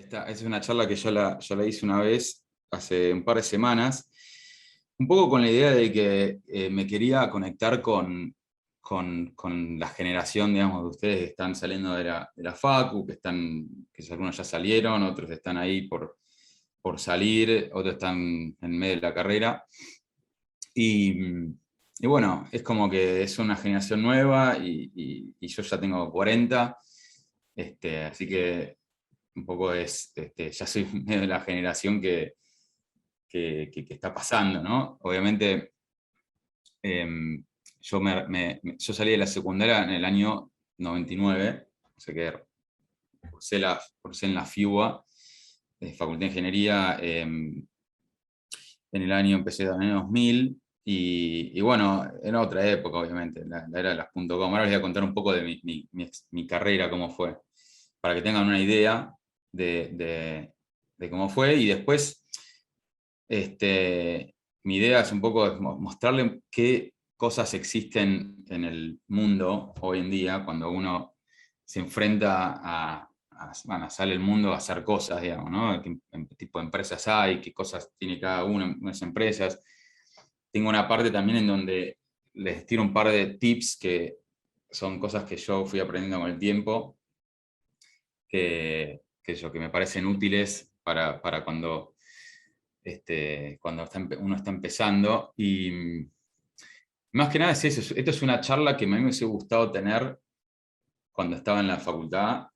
Esta es una charla que yo la hice una vez, hace un par de semanas, un poco con la idea de que me quería conectar con la generación, digamos, de ustedes que están saliendo de la Facu, que algunos ya salieron, otros están ahí por salir, otros están en medio de la carrera. Y bueno, es como que es una generación nueva y yo ya tengo 40, así que un poco ya soy medio de la generación que está pasando, ¿no? Obviamente, eh, yo salí de la secundaria en el año 99, o sea que cursé en la FIUA, Facultad de Ingeniería, en el año, empecé en el año 2000, y bueno, era otra época, obviamente, la era de las .com. Ahora les voy a contar un poco de mi carrera, cómo fue, para que tengan una idea de cómo fue, y después mi idea es un poco mostrarle qué cosas existen en el mundo hoy en día cuando uno se enfrenta bueno, sale al mundo a hacer cosas, digamos, ¿no? ¿Qué tipo de empresas hay? ¿Qué cosas tiene cada una de las empresas? Tengo una parte también en donde les tiro un par de tips que son cosas que yo fui aprendiendo con el tiempo, que me parecen útiles para cuando uno está empezando. Y más que nada es eso. Esto es una charla que a mí me hubiese gustado tener cuando estaba en la facultad,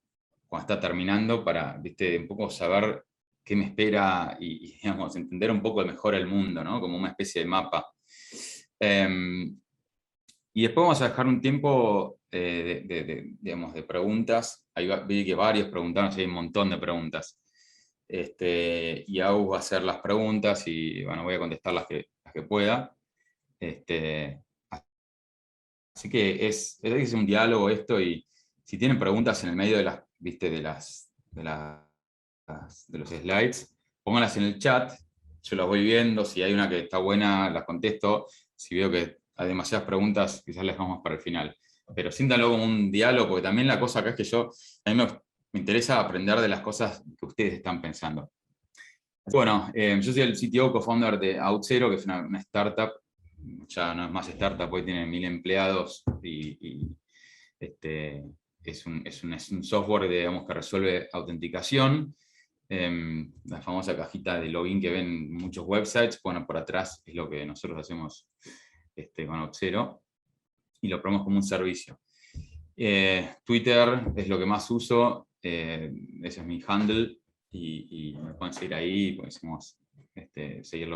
cuando está terminando, para, ¿viste? Un poco saber qué me espera digamos, entender un poco mejor el mundo, ¿no? Como una especie de mapa. Y después vamos a dejar un tiempo digamos, de preguntas. Vi que varios preguntaron, sí, hay un montón de preguntas. Y Agus va a hacer las preguntas y bueno, voy a contestar las que pueda. Este, Así que es un diálogo esto, y si tienen preguntas en el medio ¿viste? De los slides, pónganlas en el chat, yo las voy viendo, si hay una que está buena, las contesto, si veo que hay demasiadas preguntas, quizás las dejamos para el final. Pero siéntanlo como un diálogo, porque también la cosa acá es que a mí me interesa aprender de las cosas que ustedes están pensando. Bueno, yo soy el CTO, co-founder de OutZero, que es una startup. Ya no es más startup, hoy tiene 1000 empleados y es un software, digamos, que resuelve autenticación. La famosa cajita de login que ven en muchos websites, bueno, por atrás es lo que nosotros hacemos con OutZero, y lo probamos como un servicio. Twitter es lo que más uso, ese es mi handle, y me pueden seguir ahí, podemos seguir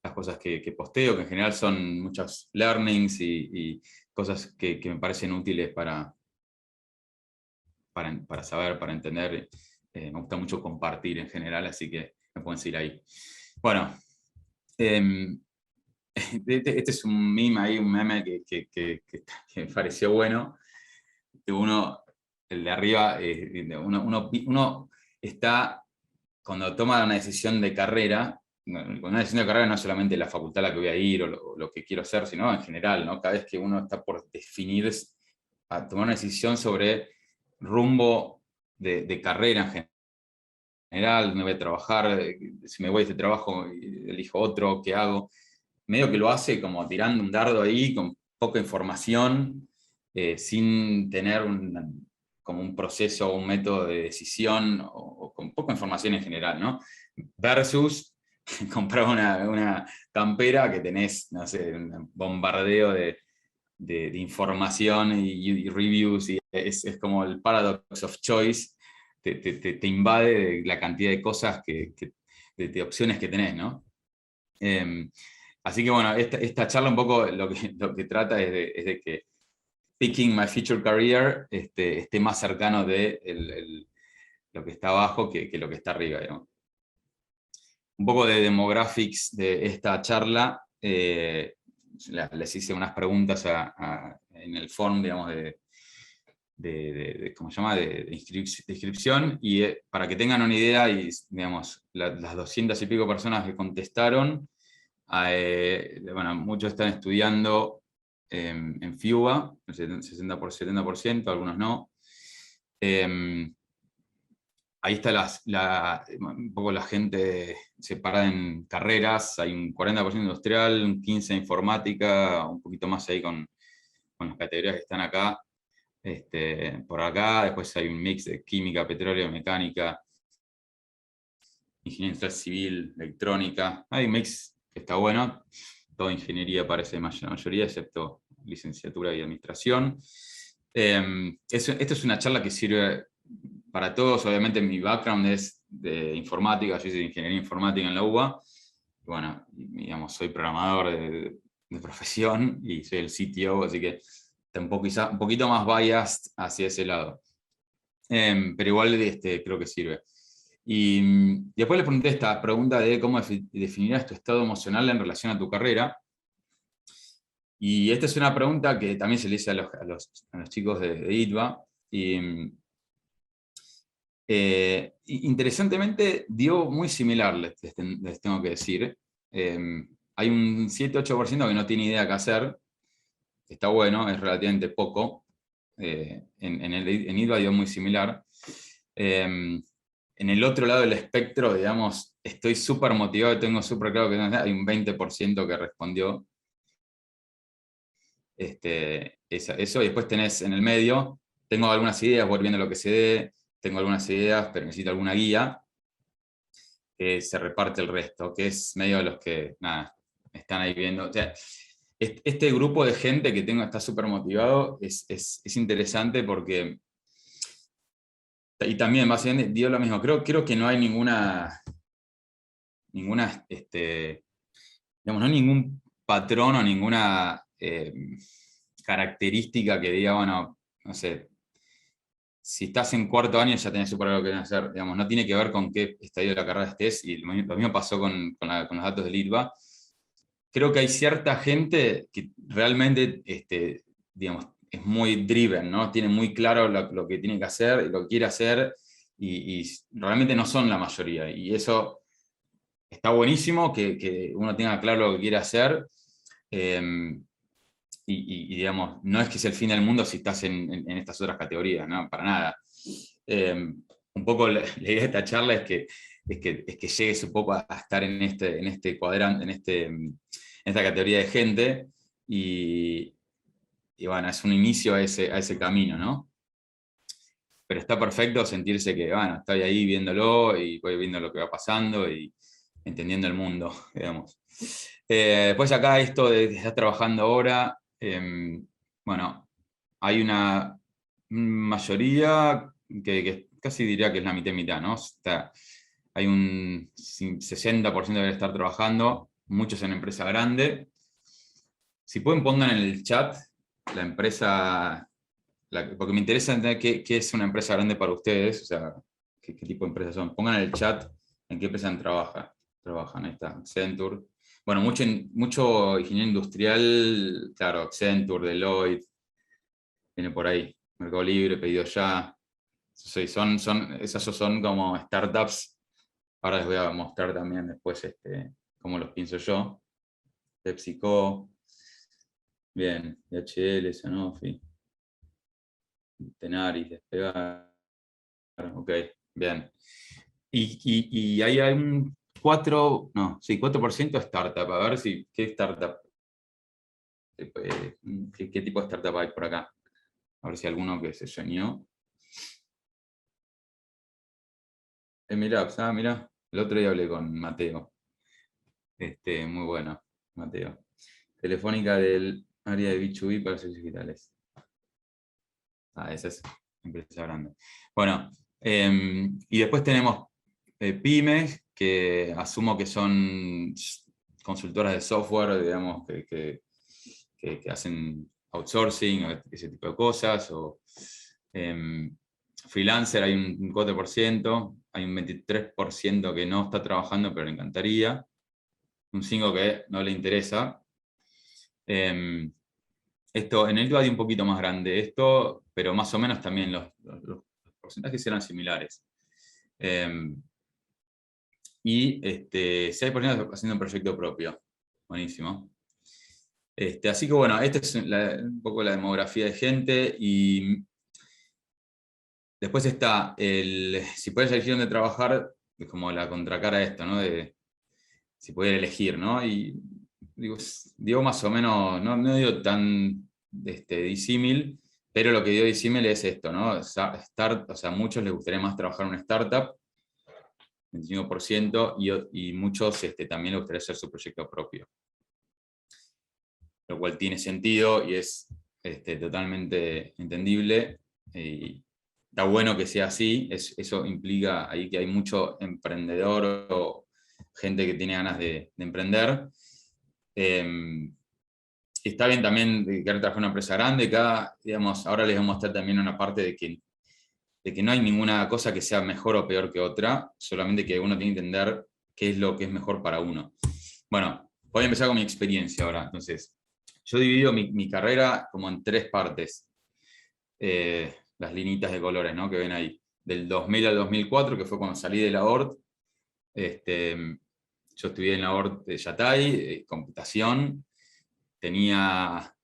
las cosas que posteo, que en general son muchos learnings y cosas que me parecen útiles para saber, para entender. Me gusta mucho compartir en general, así que me pueden seguir ahí. Bueno, este es un meme ahí, un meme que me pareció bueno. El de arriba, uno está, cuando toma una decisión de carrera, una decisión de carrera no es solamente la facultad a la que voy a ir o lo que quiero hacer, sino en general, ¿no? Cada vez que uno está por definir, a tomar una decisión sobre rumbo de carrera en general, dónde voy a trabajar, si me voy de este trabajo, elijo otro, ¿qué hago? Medio que lo hace como tirando un dardo ahí, con poca información, sin tener como un proceso o un método de decisión, o con poca información en general, ¿no? Versus comprar una campera que tenés, no sé, un bombardeo de información y reviews, y es como el paradox of choice, te invade de la cantidad de cosas, de opciones que tenés, ¿no? Así que bueno, esta charla un poco lo que trata es de que Picking My Future Career esté más cercano de lo que está abajo que lo que está arriba, digamos. Un poco de demographics de esta charla. Les hice unas preguntas en el form, digamos, ¿cómo se llama? De inscripción, y para que tengan una idea, y digamos, las 200 y pico personas que contestaron, bueno, muchos están estudiando en FIUBA, el 60%, algunos no. ahí está un poco la gente separada en carreras, hay un 40% industrial, un 15% de informática, un poquito más ahí con las categorías que están acá. Por acá, después hay un mix de química, petróleo, mecánica, ingeniería industrial civil, electrónica. Hay un mix que está bueno, toda ingeniería parece la mayoría, excepto licenciatura y administración. Esto es una charla que sirve para todos. Obviamente mi background es de informática, yo hice ingeniería informática en la UBA. Bueno, digamos, soy programador de profesión y soy el CTO, así que está un poquito más biased hacia ese lado. Pero igual creo que sirve. Y después le pregunté esta pregunta de cómo definirás tu estado emocional en relación a tu carrera. Y esta es una pregunta que también se le hice a los chicos de ITBA. Y interesantemente dio muy similar, les tengo que decir. Hay un 7-8% que no tiene idea qué hacer. Está bueno, es relativamente poco. En ITBA dio muy similar. En el otro lado del espectro, digamos, estoy súper motivado, tengo súper claro que hay un 20% que respondió eso, y después tenés en el medio, tengo algunas ideas, voy viendo lo que se dé, tengo algunas ideas, pero necesito alguna guía, que se reparte el resto, que es medio de los que, nada, están ahí viendo. O sea, este grupo de gente que tengo está súper motivado, es interesante porque, y también básicamente dio lo mismo, creo que no hay ninguna, digamos, no hay ningún patrón o ninguna característica que diga, bueno, no sé, si estás en cuarto año ya tenés súper algo que hacer, digamos, no tiene que ver con qué estadio de la carrera estés, y lo mismo pasó con los datos del ITBA. Creo que hay cierta gente que realmente, digamos, es muy driven, ¿no? Tiene muy claro lo que tiene que hacer y lo que quiere hacer, y realmente no son la mayoría, y eso está buenísimo, que uno tenga claro lo que quiere hacer. Digamos, no es que sea el fin del mundo si estás en estas otras categorías, ¿no? Para nada. Un poco la idea de esta charla es que llegues un poco a estar en este cuadrante, en esta categoría de gente, y, bueno, es un inicio a ese camino, ¿no? Pero está perfecto sentirse que, bueno, estoy ahí viéndolo y voy viendo lo que va pasando y entendiendo el mundo, digamos. Después acá esto de que estás trabajando ahora, bueno, hay una mayoría que casi diría que es la mitad y mitad, ¿no? Hay un 60% debe estar trabajando, muchos en empresa grande. Si pueden, pongan en el chat la empresa, porque me interesa entender qué es una empresa grande para ustedes, o sea, qué tipo de empresas son. Pongan en el chat en qué empresa trabajan. Ahí está, Accenture. Bueno, mucho ingeniería industrial, claro, Accenture, Deloitte, viene por ahí. Mercado Libre, Pedido Ya. Sí, esas son como startups. Ahora les voy a mostrar también después cómo los pienso yo. PepsiCo, bien, DHL, Sanofi, Tenaris, Despegar, ok, bien. Y ahí hay un 4% startup. A ver qué startup, qué tipo de startup hay por acá. A ver si alguno que se soñó. Mirá, el otro día hablé con Mateo. Muy bueno, Mateo. Telefónica del área de B2B para servicios digitales. Esa es empresa grande. Bueno, y después tenemos pymes, que asumo que son consultoras de software, digamos, que hacen outsourcing, o ese tipo de cosas, o freelancer hay un 4%, hay un 23% que no está trabajando, pero le encantaría, un 5% que no le interesa. Esto, en el IVA hay un poquito más grande esto, pero más o menos también los porcentajes eran similares. Y 6% haciendo un proyecto propio. Buenísimo. Así que bueno, esta es un poco la demografía de gente, y Después está si puedes elegir dónde trabajar, es como la contracara de esto, ¿no? De si pudiera elegir, ¿no? Y digo más o menos, no digo tan disímil, pero lo que digo disímil es esto, ¿no? O sea, a muchos les gustaría más trabajar en una startup, 25%, y muchos también les gustaría hacer su proyecto propio. Lo cual tiene sentido y es totalmente entendible. Y está bueno que sea así, eso implica ahí que hay mucho emprendedor o gente que tiene ganas de emprender. Está bien también de querer trabajar en una empresa grande, digamos, ahora les voy a mostrar también una parte de que no hay ninguna cosa que sea mejor o peor que otra, solamente que uno tiene que entender qué es lo que es mejor para uno. Bueno, voy a empezar con mi experiencia ahora. Entonces, yo divido mi carrera como en 3 partes. Las linitas de colores, ¿no? Que ven ahí. Del 2000 al 2004, que fue cuando salí de la ORT. Yo estudié en la ORT de Yatay, computación. Tenía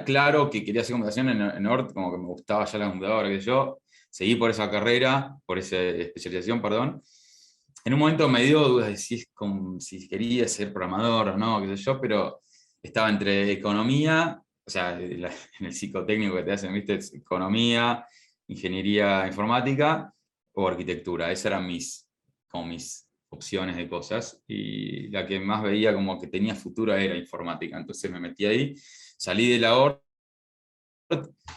claro que quería hacer computación en ORT, como que me gustaba ya la computadora, que yo. Seguí por esa carrera, por esa especialización, perdón. En un momento me dio dudas de si quería ser programador o no, qué sé yo, pero estaba entre economía, o sea, en el psicotécnico que te hacen, ¿viste? Economía, ingeniería informática o arquitectura. Esas eran como mis opciones de cosas. Y la que más veía como que tenía futuro era informática. Entonces me metí ahí, salí de la ORT,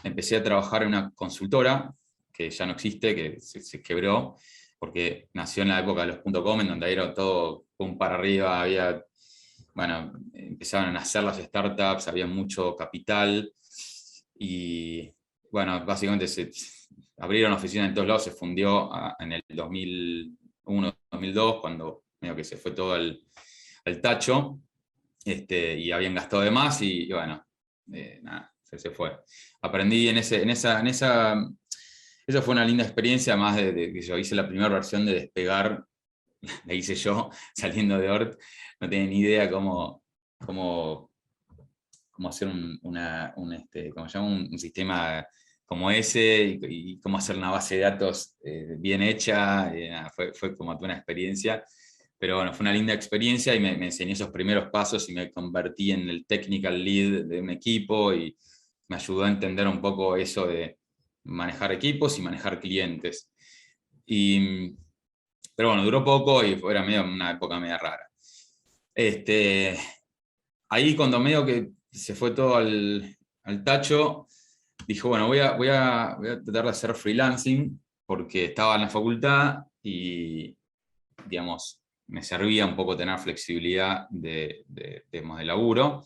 empecé a trabajar en una consultora que ya no existe, que se quebró, porque nació en la época de los .com, en donde era todo pum para arriba, bueno, empezaban a nacer las startups, había mucho capital, y bueno, básicamente se abrieron oficinas en todos lados, se fundió en el 2001-2002, cuando medio que se fue todo al tacho, y habían gastado de más, y bueno, nada, se fue. Aprendí esa fue una linda experiencia, más de que yo hice la primera versión de Despegar, la hice yo saliendo de ORT, no tenía ni idea cómo hacer ¿cómo se llama? Un sistema como ese y cómo hacer una base de datos bien hecha. Nada, fue como toda una experiencia. Pero bueno, fue una linda experiencia y me enseñó esos primeros pasos y me convertí en el technical lead de un equipo y me ayudó a entender un poco eso de manejar equipos y manejar clientes. Pero bueno, duró poco y era una época media rara. Ahí cuando medio que se fue todo al tacho, dijo, bueno, voy a tratar de hacer freelancing porque estaba en la facultad y, digamos, me servía un poco tener flexibilidad de laburo.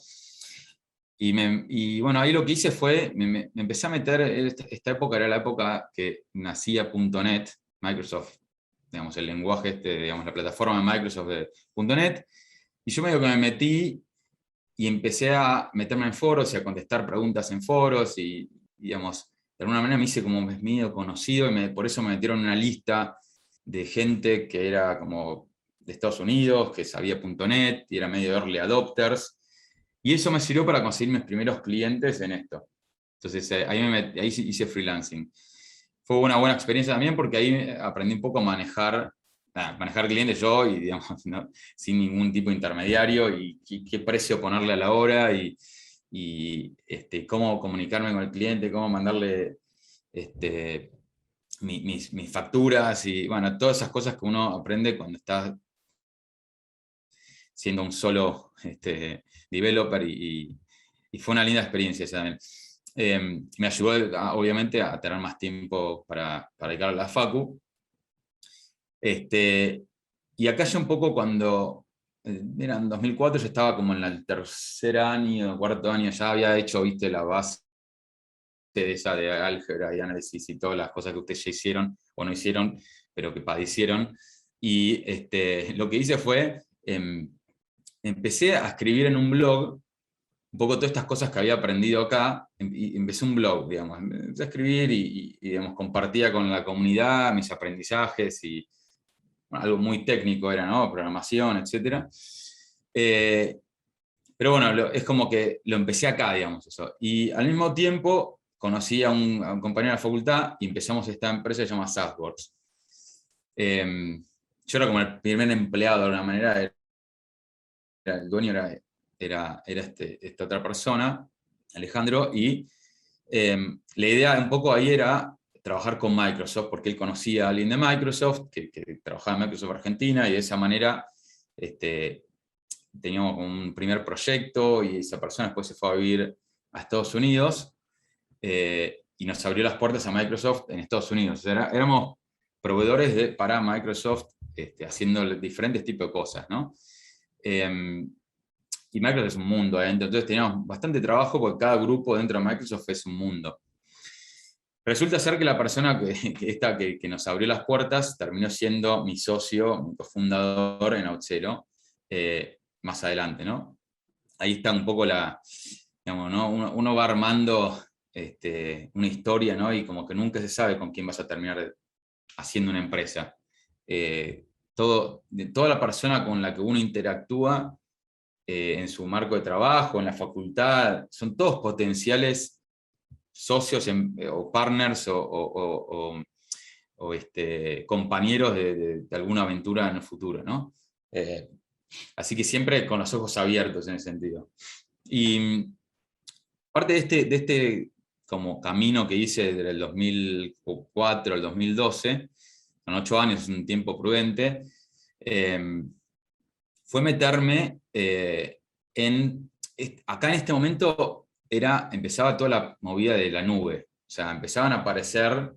Y bueno, ahí lo que hice fue, me empecé a meter, esta época era la época que nacía .NET, Microsoft, digamos, el lenguaje, digamos, la plataforma de Microsoft de .NET, y yo medio que me metí y empecé a meterme en foros y a contestar preguntas en foros y digamos, de alguna manera me hice como medio conocido y por eso me metieron en una lista de gente que era como de Estados Unidos, que sabía .NET y era medio early adopters. Y eso me sirvió para conseguir mis primeros clientes en esto. Entonces ahí hice freelancing. Fue una buena experiencia también porque ahí aprendí un poco a manejar clientes yo y digamos, ¿no? Sin ningún tipo de intermediario y qué precio ponerle a la hora y cómo comunicarme con el cliente, cómo mandarle mis facturas y bueno, todas esas cosas que uno aprende cuando está siendo un solo developer y fue una linda experiencia esa también. Me ayudó obviamente a tener más tiempo para dedicar a la facu. Y acá ya un poco cuando era en 2004, yo estaba como en el tercer año, cuarto año, ya había hecho, viste, la base de esa de álgebra y análisis y todas las cosas que ustedes ya hicieron o no hicieron, pero que padecieron. Y lo que hice fue, empecé a escribir en un blog un poco todas estas cosas que había aprendido acá, y empecé un blog, digamos, empecé a escribir y digamos, compartía con la comunidad mis aprendizajes y bueno, algo muy técnico era, ¿no? Programación, etc. Pero bueno, es como que lo empecé acá, digamos, eso. Y al mismo tiempo conocí a un compañero de la facultad y empezamos esta empresa que se llama SaaSworks. Yo era como el primer empleado de alguna manera, el dueño era esta otra persona, Alejandro, y la idea un poco ahí era trabajar con Microsoft, porque él conocía a alguien de Microsoft, que trabajaba en Microsoft Argentina, y de esa manera teníamos un primer proyecto, y esa persona después se fue a vivir a Estados Unidos, y nos abrió las puertas a Microsoft en Estados Unidos. O sea, éramos proveedores para Microsoft, haciendo diferentes tipos de cosas, ¿no? Y Microsoft es un mundo adentro, entonces teníamos bastante trabajo porque cada grupo dentro de Microsoft es un mundo. Resulta ser que la persona que nos abrió las puertas terminó siendo mi socio, mi cofundador en Auth0, más adelante, ¿no? Ahí está un poco digamos, ¿no? Uno va armando una historia, ¿no? Y como que nunca se sabe con quién vas a terminar haciendo una empresa. Toda la persona con la que uno interactúa en su marco de trabajo, en la facultad, son todos potenciales socios o partners o compañeros de alguna aventura en el futuro, ¿no? Así que siempre con los ojos abiertos en ese sentido. Y parte de este como camino que hice desde el 2004 al 2012, con 8 años, es un tiempo prudente, fue meterme acá en este momento empezaba toda la movida de la nube. O sea, empezaban a aparecer,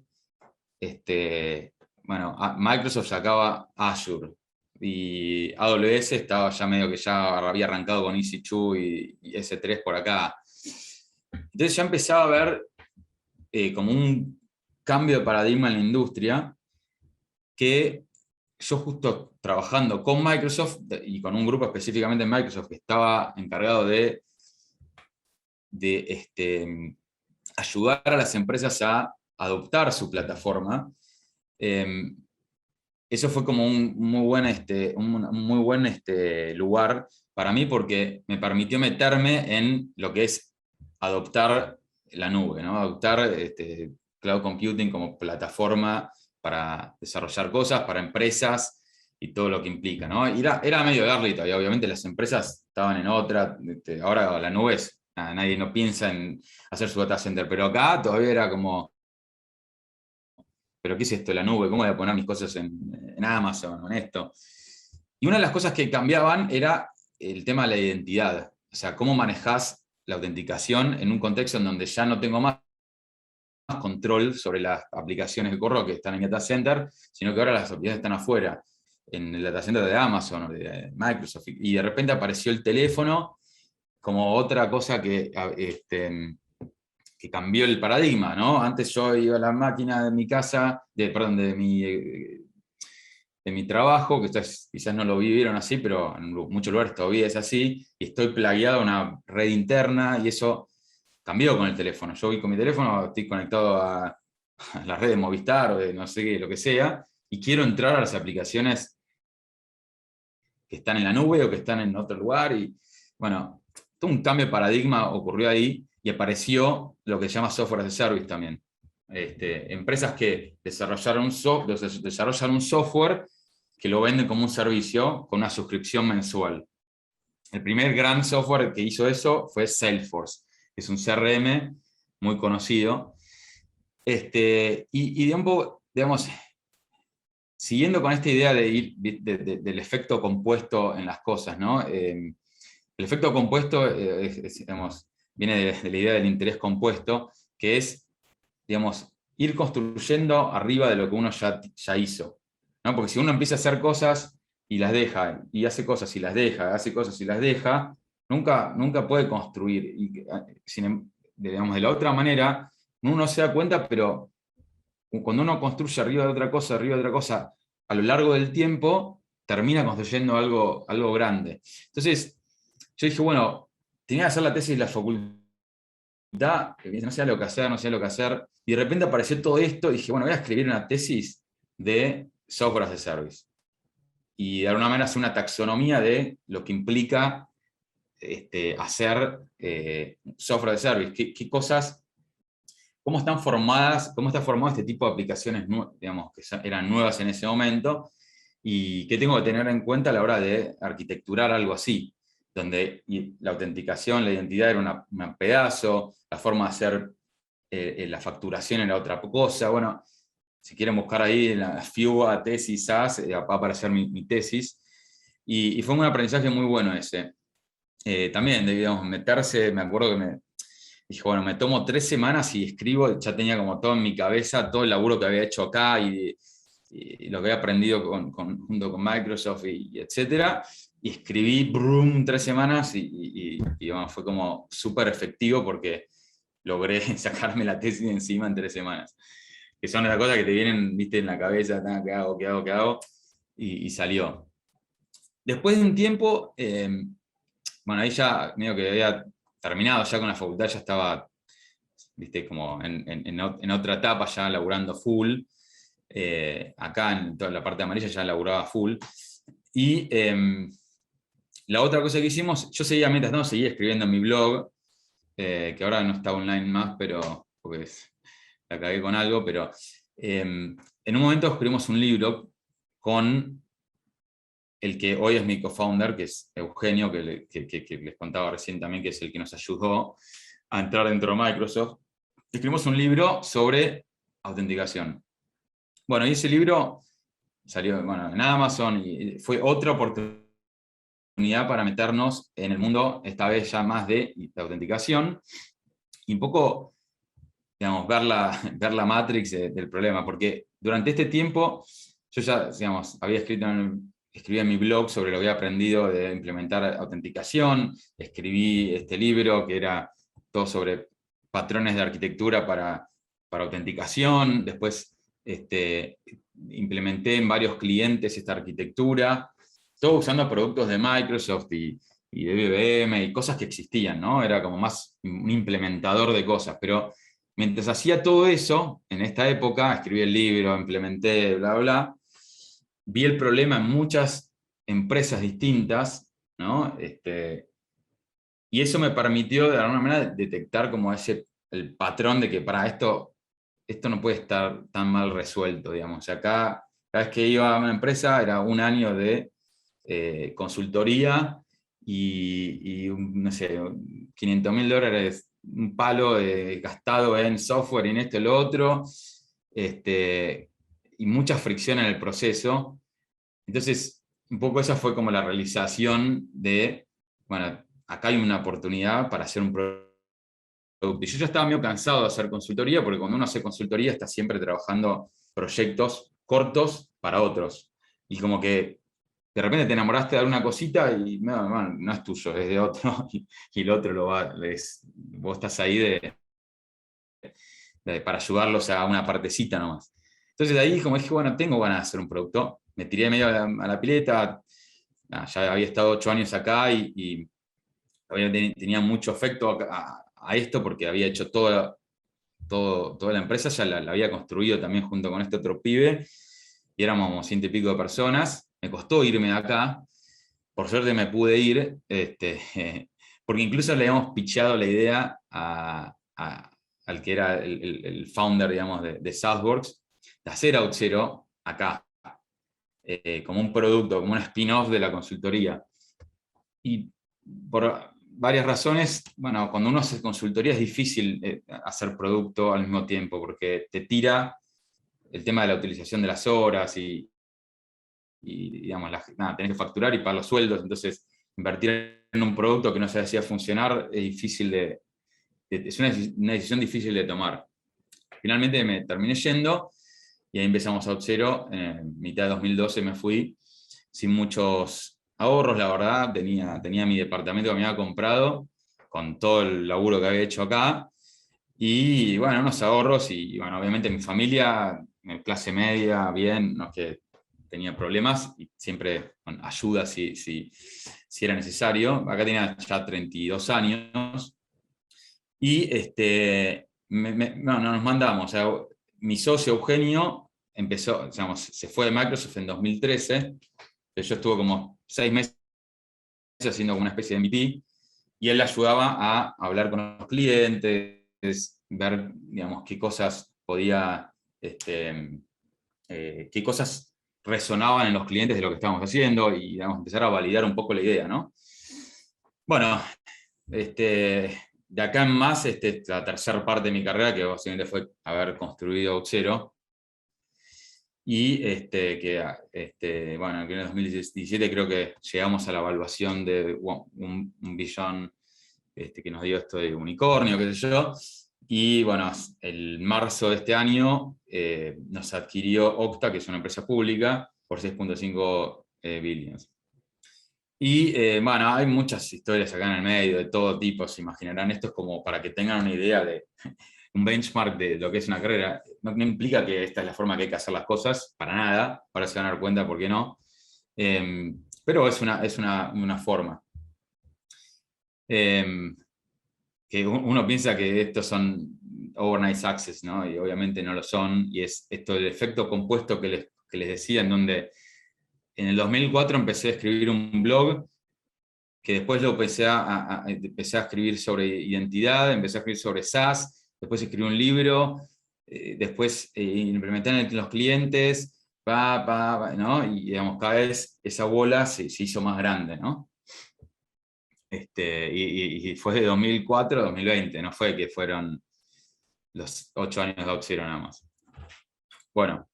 bueno, Microsoft sacaba Azure, y AWS estaba ya medio que ya había arrancado con EC2 y S3 por acá. Entonces ya empezaba a ver como un cambio de paradigma en la industria, que yo justo trabajando con Microsoft y con un grupo específicamente en Microsoft que estaba encargado de ayudar a las empresas a adoptar su plataforma, eso fue como un muy buen lugar para mí, porque me permitió meterme en lo que es adoptar la nube, ¿no? Adoptar cloud computing como plataforma para desarrollar cosas, para empresas y todo lo que implica, ¿no? Era medio early todavía, obviamente las empresas estaban en otra, ahora la nube nadie no piensa en hacer su data center, pero acá todavía era como, ¿pero qué es esto, la nube? ¿Cómo voy a poner mis cosas en Amazon o en esto? Y una de las cosas que cambiaban era el tema de la identidad. O sea, cómo manejás la autenticación en un contexto en donde ya no tengo más control sobre las aplicaciones que corro que están en mi data center, sino que ahora las aplicaciones están afuera, en el data center de Amazon o de Microsoft. Y de repente apareció el teléfono como otra cosa que cambió el paradigma, ¿no? Antes yo iba a la máquina de mi casa, de mi trabajo, que quizás no lo vivieron así, pero en muchos lugares todavía es así, y estoy plagueado a una red interna, y eso cambió con el teléfono. Yo voy con mi teléfono, estoy conectado a la red de Movistar o de no sé qué, lo que sea, y quiero entrar a las aplicaciones que están en la nube o que están en otro lugar, y bueno, todo un cambio de paradigma ocurrió ahí, y apareció lo que se llama software as a service también. Empresas que desarrollan un software que lo venden como un servicio con una suscripción mensual. El primer gran software que hizo eso fue Salesforce, que es un CRM muy conocido. Y de un poco, digamos, siguiendo con esta idea del efecto compuesto en las cosas, ¿no? El efecto compuesto digamos, viene de la idea del interés compuesto, que es, digamos, ir construyendo arriba de lo que uno ya hizo, ¿no? Porque si uno empieza a hacer cosas y las deja, y hace cosas y las deja, hace cosas y las deja, nunca puede construir. Y, digamos, de la otra manera, uno no se da cuenta, pero cuando uno construye arriba de otra cosa, a lo largo del tiempo, termina construyendo algo grande. Entonces, yo dije, bueno, tenía que hacer la tesis de la facultad, que no sabía lo que hacer, no sabía lo que hacer, y de repente apareció todo esto, y dije, bueno, voy a escribir una tesis de software as a service. Y de alguna manera hacer una taxonomía de lo que implica hacer software as a service, qué cosas cómo cómo está formado este tipo de aplicaciones, digamos, que eran nuevas en ese momento, y qué tengo que tener en cuenta a la hora de arquitecturar algo así, donde la autenticación, la identidad era un pedazo, la forma de hacer la facturación era otra cosa. Bueno, si quieren buscar ahí en la FIUA, tesis, SAS, va a aparecer mi tesis, y fue un aprendizaje muy bueno ese. También, digamos, meterse, me acuerdo que dije, bueno, me tomo 3 semanas y escribo, ya tenía como todo en mi cabeza, todo el laburo que había hecho acá y lo que había aprendido junto con Microsoft y etcétera, y escribí, brum, 3 semanas bueno, fue como súper efectivo porque logré sacarme la tesis de encima en 3 semanas, que son las cosas que te vienen, viste, en la cabeza, ¿qué hago, qué hago, qué hago? Y salió. Después de un tiempo, bueno, ahí ya medio que había terminado ya con la facultad, ya estaba, viste, como en otra etapa, ya laburando full. Acá en toda la parte amarilla ya laburaba full. Y la otra cosa que hicimos, yo seguía, mientras no, seguía escribiendo en mi blog, que ahora no está online más, pero porque la cagué con algo, pero en un momento escribimos un libro con el que hoy es mi co-founder, que es Eugenio, que les contaba recién también, que es el que nos ayudó a entrar dentro de Microsoft. Escribimos un libro sobre autenticación. Bueno, y ese libro salió, bueno, en Amazon y fue otra oportunidad para meternos en el mundo, esta vez ya más de autenticación, y un poco, digamos, ver la matrix del problema, porque durante este tiempo yo ya, digamos, había escribí en mi blog sobre lo que había aprendido de implementar autenticación, escribí este libro que era todo sobre patrones de arquitectura para autenticación, después implementé en varios clientes esta arquitectura, todo usando productos de Microsoft y de IBM y cosas que existían, ¿no? Era como más un implementador de cosas, pero mientras hacía todo eso, en esta época, escribí el libro, implementé, bla, bla, vi el problema en muchas empresas distintas, ¿no? Y eso me permitió de alguna manera detectar como el patrón de que para esto no puede estar tan mal resuelto, digamos. O sea, cada vez que iba a una empresa era un año de consultoría no sé, $500.000, un palo gastado en software y en esto y lo otro, y mucha fricción en el proceso. Entonces, un poco esa fue como la realización de, bueno, acá hay una oportunidad para hacer un producto. Y yo ya estaba medio cansado de hacer consultoría, porque cuando uno hace consultoría está siempre trabajando proyectos cortos para otros. Y como que de repente te enamoraste de alguna cosita y no es tuyo, es de otro, y el otro vos estás ahí para ayudarlos a una partecita nomás. Entonces de ahí como dije, bueno, tengo ganas de hacer un producto, me tiré medio a la pileta, ya había estado 8 años acá y tenía mucho afecto a esto porque había hecho toda la empresa, ya la había construido también junto con este otro pibe, y éramos 100 y pico de personas. Me costó irme de acá, por suerte me pude ir, porque incluso le habíamos pitchado la idea al que era el founder, digamos, de Southworks, de hacer OutZero acá, como un producto, como un spin-off de la consultoría. Y por varias razones, bueno, cuando uno hace consultoría es difícil hacer producto al mismo tiempo, porque te tira el tema de la utilización de las horas y digamos, nada, tenés que facturar y pagar los sueldos, entonces invertir en un producto que no se hacía funcionar es difícil es una decisión difícil de tomar. Finalmente me terminé yendo y ahí empezamos a OutZero, en mitad de 2012 me fui, sin muchos ahorros, la verdad, tenía mi departamento que me había comprado, con todo el laburo que había hecho acá, y bueno, unos ahorros, y bueno, obviamente mi familia, clase media, bien, no es que tenía problemas, y siempre con ayuda si era necesario. Acá tenía ya 32 años, y no, nos mandamos, o sea, mi socio Eugenio empezó, digamos, se fue de Microsoft en 2013, que yo estuve como 6 meses haciendo como una especie de MVP, y él le ayudaba a hablar con los clientes, ver, digamos, qué cosas podía, qué cosas resonaban en los clientes de lo que estábamos haciendo y, digamos, empezar a validar un poco la idea, ¿no? Bueno, de acá en más, la tercera parte de mi carrera, que básicamente fue haber construido Auth0, y bueno, en el 2017 creo que llegamos a la evaluación de un billón que nos dio esto de unicornio, qué sé yo, y bueno, el marzo de este año nos adquirió Okta, que es una empresa pública, por 6.5 billions. Y bueno, hay muchas historias acá en el medio, de todo tipo, se imaginarán. Esto es como para que tengan una idea de un benchmark de lo que es una carrera. No implica que esta es la forma que hay que hacer las cosas, para nada, ahora se van a dar cuenta por qué no. Pero es una forma. Que uno piensa que estos son overnight success, ¿no? Y obviamente no lo son, y es esto el efecto compuesto que les decía, en donde en el 2004 empecé a escribir un blog, que después lo empecé a escribir sobre identidad, empecé a escribir sobre SaaS, después escribí un libro, después implementé en los clientes, ¿no? Y digamos, cada vez esa bola se hizo más grande, ¿no? Y fue de 2004 a 2020, no fue que fueron los 8 años de Auth0 nada más. Bueno,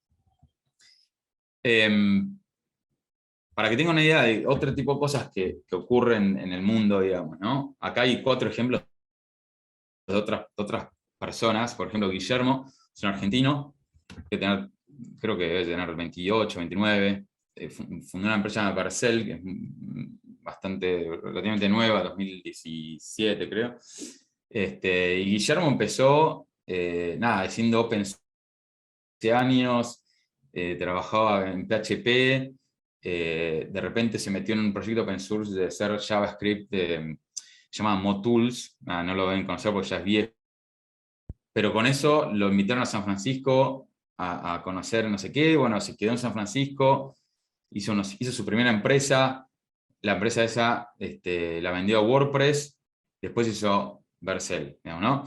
para que tengan una idea de otro tipo de cosas que ocurren en el mundo, digamos, ¿no? Acá hay 4 ejemplos de otras personas. Por ejemplo, Guillermo es un argentino que creo que debe tener 28, 29. Fundó una empresa llamada Vercel, que es relativamente nueva, 2017 creo. Y Guillermo empezó, haciendo Open años, trabajaba en PHP, de repente se metió en un proyecto open source de hacer JavaScript, se llama Motools, no lo deben conocer porque ya es viejo, pero con eso lo invitaron a San Francisco a conocer no sé qué, bueno, se quedó en San Francisco, hizo su primera empresa, la empresa esa la vendió a WordPress, después hizo Vercel, ¿no?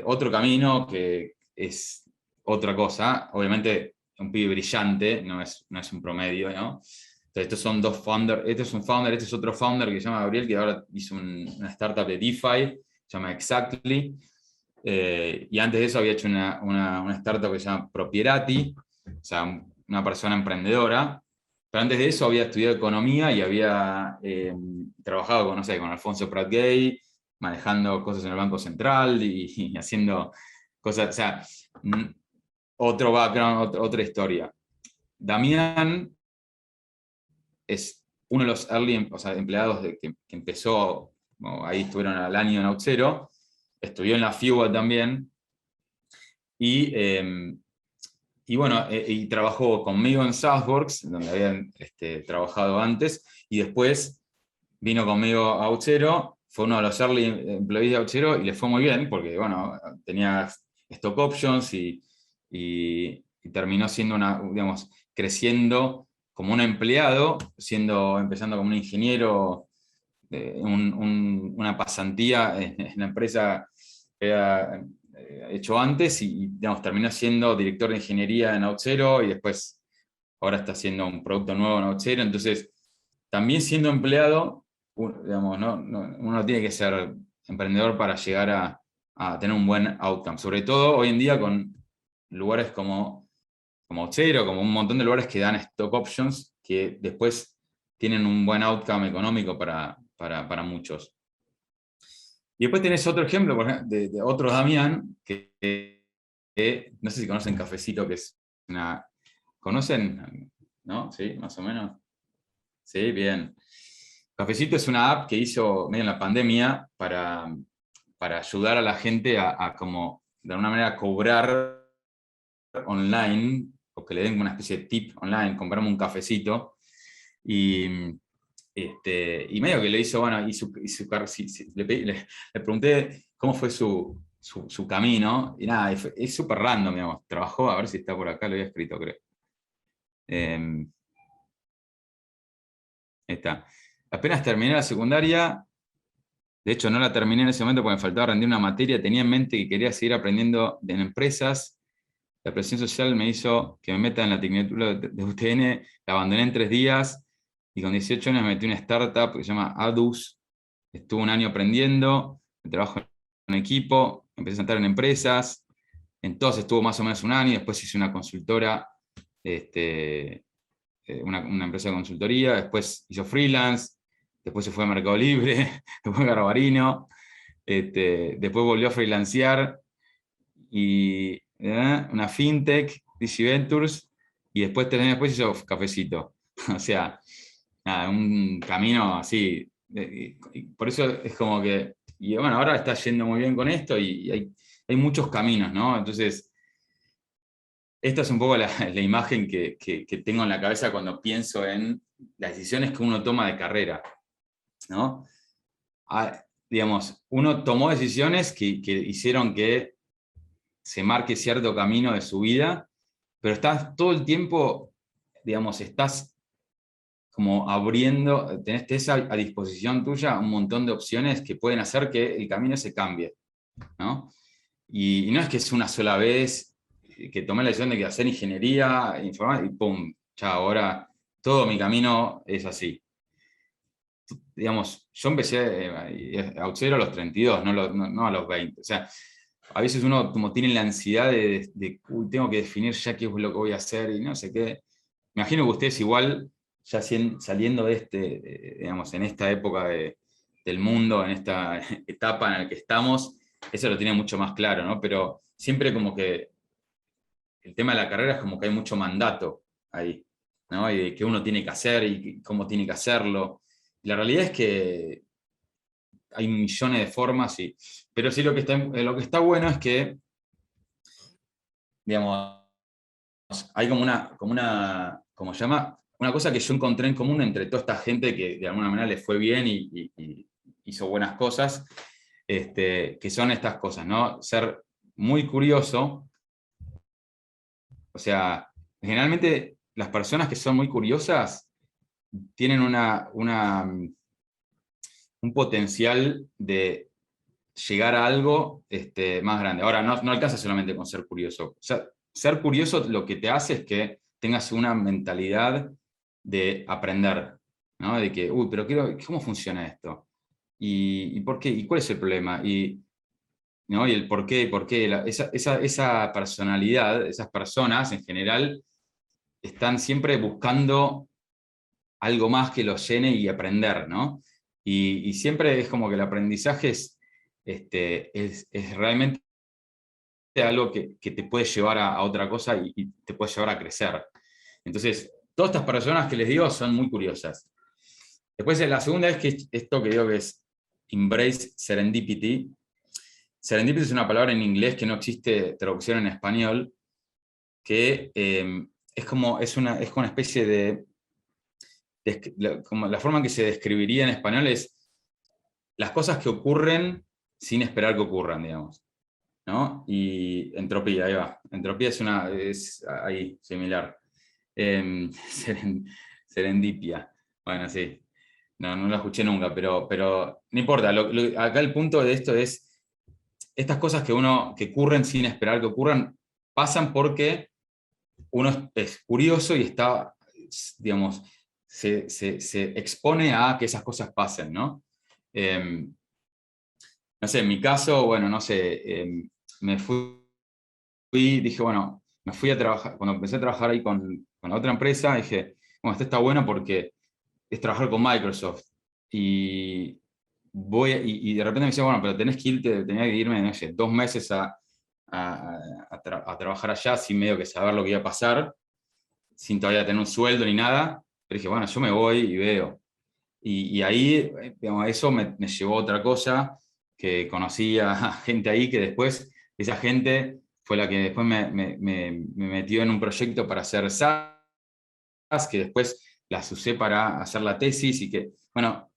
Otro camino que es otra cosa, obviamente un pibe brillante, no es un promedio, ¿no? Entonces, estos son 2 founders, este es un founder, este es otro founder que se llama Gabriel, que ahora hizo una startup de DeFi, se llama Exactly, y antes de eso había hecho una startup que se llama Propierati, o sea, una persona emprendedora, pero antes de eso había estudiado economía y había trabajado con, no sé, con Alfonso Prat Gay, manejando cosas en el Banco Central y haciendo cosas, o sea, otro background, otra historia. Damián es uno de los early, o sea, empleados que empezó, ahí estuvieron al año en Auth0, estudió en la FIUA también, y bueno, y trabajó conmigo en Southworks, donde habían trabajado antes, y después vino conmigo a Auth0, fue uno de los early employees de Auth0 y le fue muy bien, porque bueno, tenía stock options y terminó siendo digamos, creciendo como un empleado, empezando como un ingeniero, una pasantía en la empresa que había hecho antes y digamos, terminó siendo director de ingeniería en Auth0 y después ahora está haciendo un producto nuevo en Auth0. Entonces, también siendo empleado, digamos, uno tiene que ser emprendedor para llegar a tener un buen outcome. Sobre todo hoy en día con lugares como Auth0, como un montón de lugares que dan stock options que después tienen un buen outcome económico para muchos. Y después tenés otro ejemplo de otro Damián, que no sé si conocen Cafecito, que es una... ¿Conocen? ¿No? ¿Sí? Más o menos. Sí, bien. Cafecito es una app que hizo medio en la pandemia para ayudar a la gente a como, de alguna manera, cobrar online, o que le den una especie de tip online, comprarme un cafecito. Y, y medio que le hizo, bueno, le pregunté cómo fue su camino, y nada, es súper random, digamos. Trabajó, a ver si está por acá, lo había escrito, creo. Ahí está. Apenas terminé la secundaria, De hecho, no la terminé en ese momento porque me faltaba rendir una materia, tenía en mente que quería seguir aprendiendo en empresas. La presión social me hizo que me meta en la tecnicatura de UTN, la abandoné en 3 días, y con 18 años me metí en una startup que se llama Adus. Estuve un año aprendiendo, trabajo en equipo, empecé a estar en empresas, entonces estuvo más o menos un año, después hice una consultora, una empresa de consultoría, después hizo freelance, después se fue a Mercado Libre, después a Garbarino, después volvió a freelancear, y una fintech, DC Ventures, y después 3 años después hizo Cafecito. O sea, nada, un camino así. Y por eso es como que, y bueno, ahora está yendo muy bien con esto y hay muchos caminos, ¿no? Entonces, esta es un poco la imagen que tengo en la cabeza cuando pienso en las decisiones que uno toma de carrera, ¿no? Digamos, uno tomó decisiones que hicieron que se marque cierto camino de su vida, pero estás todo el tiempo, digamos, estás como abriendo, tenés a disposición tuya un montón de opciones que pueden hacer que el camino se cambie, ¿no? Y no es que es una sola vez que tomé la decisión de que hacer ingeniería informática y pum, ya ahora todo mi camino es así. Digamos, yo empecé a Auxero a los 32, no a los 20. O sea, a veces uno como tiene la ansiedad de uy, tengo que definir ya qué es lo que voy a hacer y no sé qué. Me imagino que ustedes igual, ya saliendo digamos, en esta época del mundo, en esta etapa en la que estamos, eso lo tiene mucho más claro, ¿no? Pero siempre como que el tema de la carrera es como que hay mucho mandato ahí, ¿no? Y de qué uno tiene que hacer y cómo tiene que hacerlo. Y la realidad es que hay millones de formas, pero sí lo que está bueno es que, digamos, hay ¿cómo se llama? Una cosa que yo encontré en común entre toda esta gente que de alguna manera le fue bien y hizo buenas cosas, que son estas cosas, ¿no? Ser muy curioso, o sea, generalmente las personas que son muy curiosas tienen un potencial de llegar a algo más grande. Ahora, no alcanza solamente con ser curioso. O sea, ser curioso lo que te hace es que tengas una mentalidad de aprender, ¿no? De que, uy, pero ¿cómo funciona esto? ¿Y por qué? ¿Y cuál es el problema? ¿No? Y el por qué. Esa personalidad, esas personas en general, están siempre buscando algo más que los llene y aprender, ¿no? Y siempre es como que el aprendizaje es realmente algo que te puede llevar a otra cosa y te puede llevar a crecer. Entonces, todas estas personas que les digo son muy curiosas. Después, la segunda es que esto que digo que es embrace serendipity. Serendipity es una palabra en inglés que no existe traducción en español, que es como una especie como la forma en que se describiría en español es las cosas que ocurren sin esperar que ocurran, digamos, ¿no? Y entropía, ahí va. Entropía es ahí, similar. Serendipia. Bueno, sí. No la escuché nunca, pero no importa. Acá el punto de esto es, estas cosas que ocurren sin esperar que ocurran, pasan porque uno es curioso y está, digamos, se expone a que esas cosas pasen, ¿no? No sé, en mi caso, bueno, no sé, me dije, bueno, me fui a trabajar, cuando empecé a trabajar ahí con la otra empresa, dije, bueno, esto está bueno porque es trabajar con Microsoft. Y y de repente me decía, bueno, pero tenía que irme, no sé, 2 meses a trabajar allá sin medio que saber lo que iba a pasar, sin todavía tener un sueldo ni nada. Pero dije, bueno, yo me voy y veo. Y ahí, digamos, eso me llevó a otra cosa, que conocí a gente ahí, que después esa gente fue la que después me metió en un proyecto para hacer SaaS, que después las usé para hacer la tesis y que, bueno,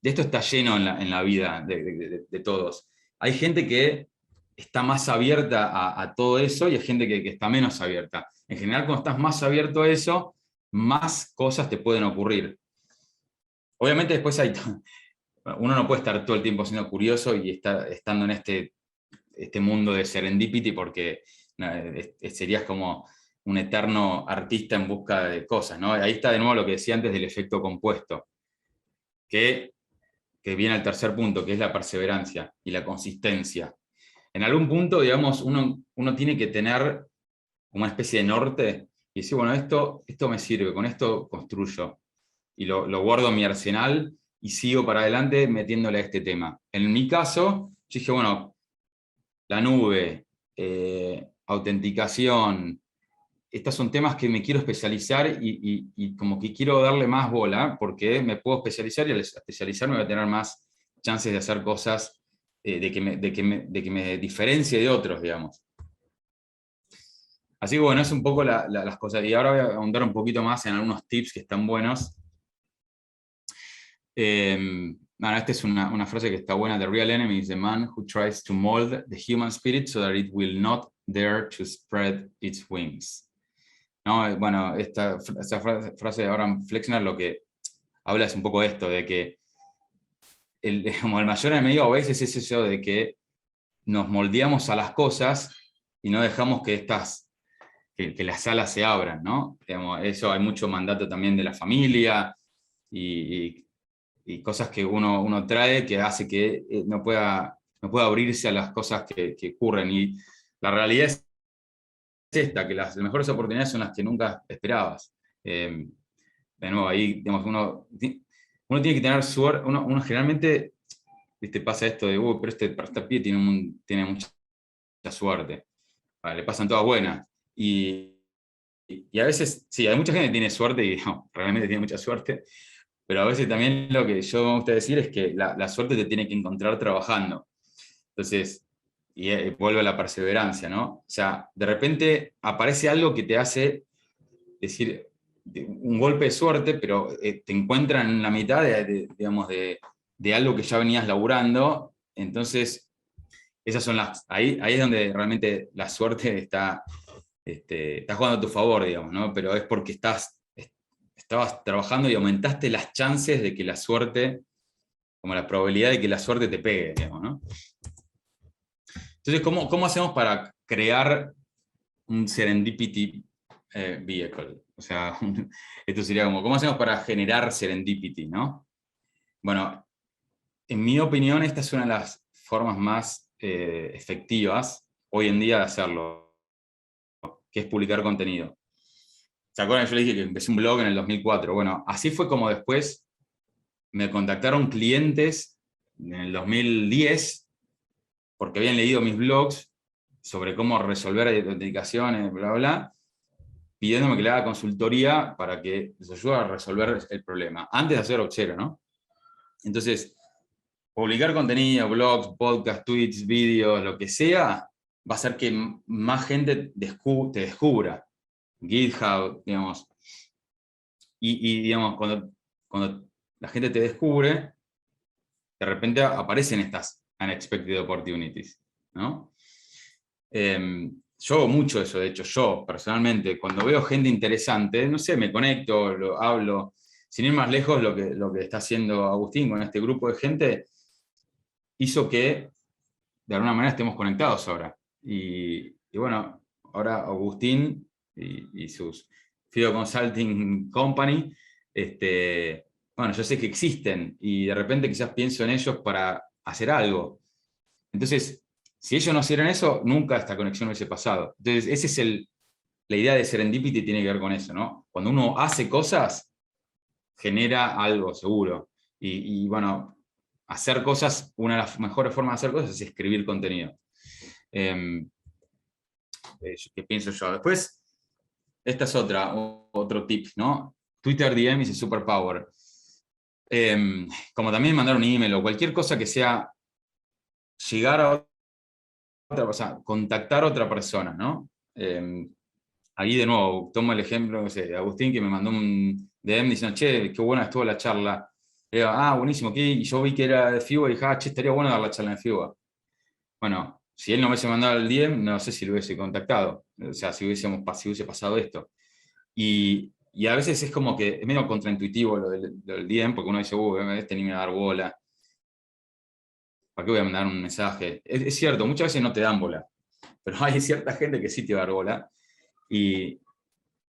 de esto está lleno en la vida de todos. Hay gente que está más abierta a todo eso y hay gente que está menos abierta. En general, cuando estás más abierto a eso, más cosas te pueden ocurrir. Obviamente después uno no puede estar todo el tiempo siendo curioso y estando en este mundo de serendipity, porque serías como un eterno artista en busca de cosas, ¿no? Ahí está de nuevo lo que decía antes del efecto compuesto, que viene al tercer punto, que es la perseverancia y la consistencia. En algún punto, digamos, uno tiene que tener una especie de norte y decir, bueno, esto me sirve, con esto construyo y lo guardo en mi arsenal y sigo para adelante metiéndole a este tema. En mi caso, yo dije, bueno, la nube, autenticación, estos son temas que me quiero especializar y como que quiero darle más bola, porque me puedo especializar y al especializarme voy a tener más chances de hacer cosas, de que me diferencie de otros, digamos. Así que bueno, es un poco las cosas. Y ahora voy a ahondar un poquito más en algunos tips que están buenos. Bueno, esta es una frase que está buena. The real enemy is the man who tries to mold the human spirit so that it will not dare to spread its wings. ¿No? Bueno, esta frase de Abraham Flexner lo que habla es un poco esto, de que como el mayor enemigo a veces es eso de que nos moldeamos a las cosas y no dejamos que que las alas se abran, ¿no? Digamos, eso hay mucho mandato también de la familia y cosas que uno trae que hace que no pueda abrirse a las cosas que ocurren. Y la realidad es esta, que las mejores oportunidades son las que nunca esperabas. De nuevo, ahí, digamos, uno tiene que tener suerte, uno generalmente, ¿viste? Pasa esto de, pero este pie tiene mucha suerte. Vale, le pasan todas buenas. Y a veces, sí, hay mucha gente que tiene suerte y no, realmente tiene mucha suerte, pero a veces también lo que yo me gusta decir es que la suerte te tiene que encontrar trabajando. Entonces, vuelve a la perseverancia, ¿no? O sea, de repente aparece algo que te hace decir un golpe de suerte, pero te encuentran en la mitad digamos, de algo que ya venías laburando. Entonces, esas son ahí es donde realmente la suerte está jugando a tu favor, digamos, ¿no? Pero es porque estabas trabajando y aumentaste las chances de que la suerte, como la probabilidad de que la suerte te pegue, digamos, ¿no? Entonces, ¿cómo hacemos para crear un serendipity vehicle? O sea, esto sería como, ¿cómo hacemos para generar serendipity, no? Bueno, en mi opinión, esta es una de las formas más efectivas hoy en día de hacerlo, que es publicar contenido. ¿Se acuerdan? Yo les dije que empecé un blog en el 2004. Bueno, así fue como después me contactaron clientes en el 2010 porque habían leído mis blogs sobre cómo resolver autenticaciones, bla, bla, bla, pidiéndome que le haga consultoría para que les ayude a resolver el problema, antes de hacer Auth0, ¿no? Entonces, publicar contenido, blogs, podcasts, tweets, vídeos, lo que sea, va a hacer que más gente te descubra. GitHub, digamos. Y digamos, cuando la gente te descubre, de repente aparecen estas unexpected opportunities, ¿no? Yo hago mucho eso, de hecho, yo personalmente, cuando veo gente interesante, no sé, me conecto, hablo. Sin ir más lejos, lo que está haciendo Agustín con este grupo de gente hizo que de alguna manera estemos conectados ahora. Y bueno, ahora Agustín y sus Fido Consulting Company, bueno, yo sé que existen y de repente quizás pienso en ellos para hacer algo. Entonces, si ellos no hicieran eso, nunca esta conexión hubiese pasado. Entonces, esa es la idea de serendipity, tiene que ver con eso, ¿no? Cuando uno hace cosas, genera algo seguro. Bueno, hacer cosas, una de las mejores formas de hacer cosas es escribir contenido. ¿Qué pienso yo? Después, esta es otro tip, ¿no? Twitter DM is a superpower. Como también mandar un email o cualquier cosa que sea llegar a otra persona, contactar a otra persona, ¿no? Ahí de nuevo, tomo el ejemplo, no sé, de Agustín, que me mandó un DM diciendo, che, qué buena estuvo la charla. Le digo, buenísimo, y yo vi que era de FIBA y dije, che, estaría bueno dar la charla en FIBA. Bueno, si él no me hubiese mandado el DM, no sé si lo hubiese contactado. O sea, si hubiese pasado esto. Y a veces es como que es medio contraintuitivo lo del DM, porque uno dice, este ni me va a dar bola. ¿para qué voy a mandar un mensaje? Es cierto, muchas veces no te dan bola, pero hay cierta gente que sí te va a dar bola. Y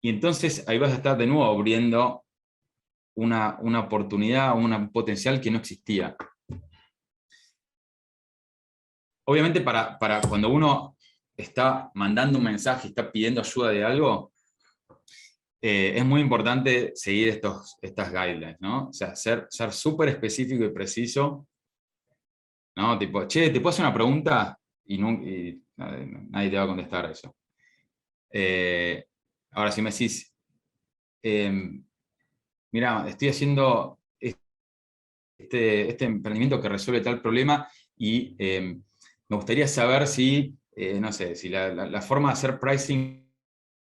entonces ahí vas a estar de nuevo abriendo una oportunidad, un potencial que no existía. Obviamente para cuando uno está mandando un mensaje, está pidiendo ayuda de algo, es muy importante seguir estas guidelines, ¿no? O sea, ser súper específico y preciso, ¿no? Tipo, che, ¿te puedo hacer una pregunta? Y nadie te va a contestar a eso. Ahora, si me decís, mira, estoy haciendo este emprendimiento que resuelve tal problema y me gustaría saber si, no sé, si la forma de hacer pricing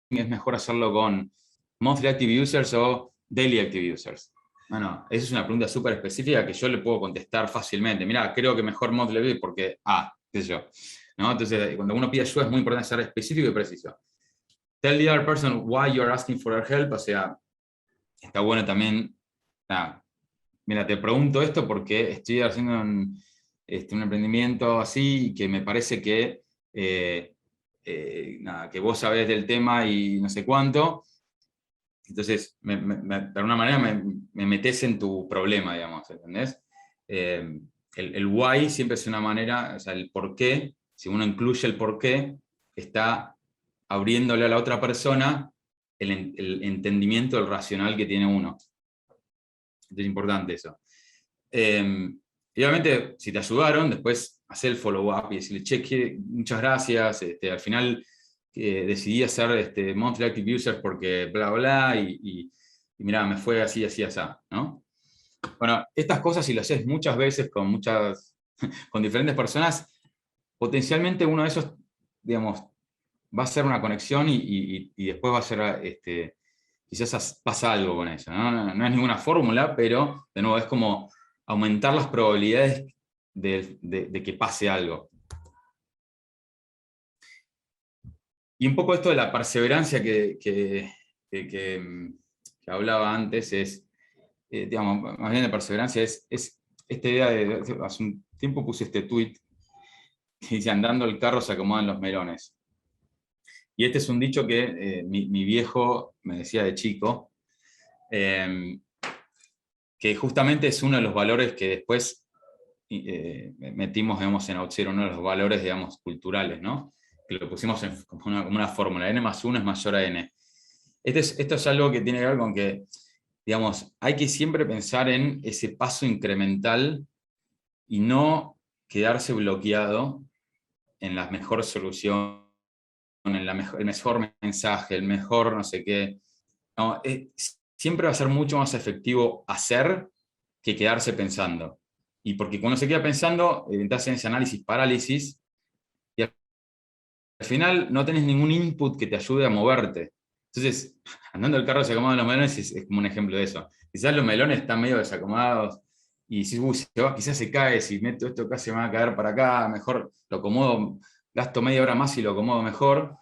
es mejor hacerlo con monthly active users o daily active users. Bueno, esa es una pregunta súper específica que yo le puedo contestar fácilmente. Mira, creo que mejor monthly porque, qué sé yo. ¿No? Entonces, cuando uno pide ayuda es muy importante ser específico y preciso. Tell the other person why you're asking for their help, o sea, está bueno también, mira, te pregunto esto porque estoy haciendo un emprendimiento así que me parece que, que vos sabés del tema y no sé cuánto. Entonces, de alguna manera me metes en tu problema, digamos, ¿entendés? El why siempre es una manera, o sea, el por qué, si uno incluye el por qué, está abriéndole a la otra persona el entendimiento, el racional que tiene uno. Es importante eso. Y obviamente, si te ayudaron, después hacer el follow-up y decirle, che, muchas gracias, al final decidí hacer monthly active users porque bla, bla, y mirá, me fue así, así, así, ¿no? Bueno, estas cosas si las haces muchas veces con con diferentes personas, potencialmente uno de esos, digamos, va a ser una conexión y después va a ser, quizás pasa algo con eso, ¿no? No es ninguna fórmula, pero de nuevo es como aumentar las probabilidades de que pase algo. Y un poco esto de la perseverancia que hablaba antes es, digamos, más bien de perseverancia, es esta idea de, hace un tiempo puse este tweet que dice, andando el carro se acomodan los melones. Y este es un dicho que mi viejo me decía de chico, que justamente es uno de los valores que después metimos, digamos, en Auth0, uno de los valores, digamos, culturales, ¿no? Que lo pusimos como una fórmula, n más 1 es mayor a n. Esto es algo que tiene que ver con que, digamos, hay que siempre pensar en ese paso incremental y no quedarse bloqueado en la mejor solución, en el mejor mensaje, el mejor no sé qué. No, siempre va a ser mucho más efectivo hacer que quedarse pensando. Y porque cuando se queda pensando, te hacen ese análisis parálisis y al final no tenés ningún input que te ayude a moverte. Entonces, andando el carro se acomodan los melones es como un ejemplo de eso. Quizás los melones están medio desacomodados y decís, uy, quizás se cae, si meto esto acá se me va a caer para acá, mejor lo acomodo, gasto media hora más y lo acomodo mejor.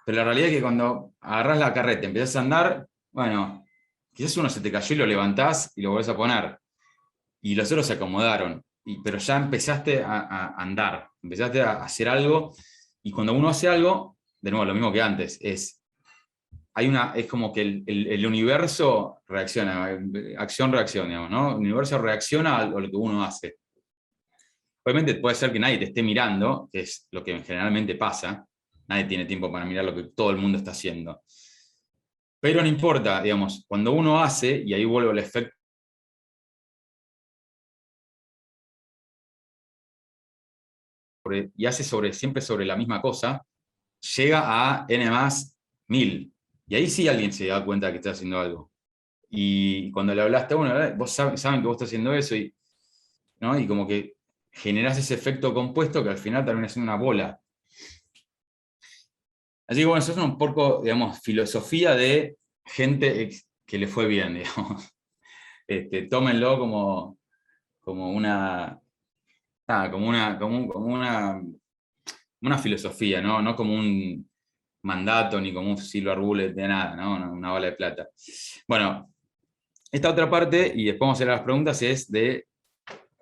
Pero la realidad es que cuando agarrás la carreta, empezás a andar, bueno, quizás uno se te cayó y lo levantás y lo volvés a poner. Y los otros se acomodaron. Pero ya empezaste a andar, empezaste a hacer algo. Y cuando uno hace algo, de nuevo, lo mismo que antes, es como que el universo reacciona, acción-reacción, digamos, ¿no? El universo reacciona a lo que uno hace. Obviamente puede ser que nadie te esté mirando, que es lo que generalmente pasa. Nadie tiene tiempo para mirar lo que todo el mundo está haciendo. Pero no importa, digamos, cuando uno hace, y ahí vuelve el efecto, y hace siempre sobre la misma cosa, llega a n más 1000. Y ahí sí alguien se da cuenta que está haciendo algo. Y cuando le hablaste a uno, vos saben que vos estás haciendo eso, ¿no? Y como que generás ese efecto compuesto que al final termina siendo una bola. Así que bueno, eso es un poco, digamos, filosofía de gente que le fue bien, digamos. Tómenlo como una, como una filosofía, ¿no? No como un mandato ni como un silver bullet de nada, ¿no? Una bala de plata. Bueno, esta otra parte, y después vamos a hacer las preguntas, es de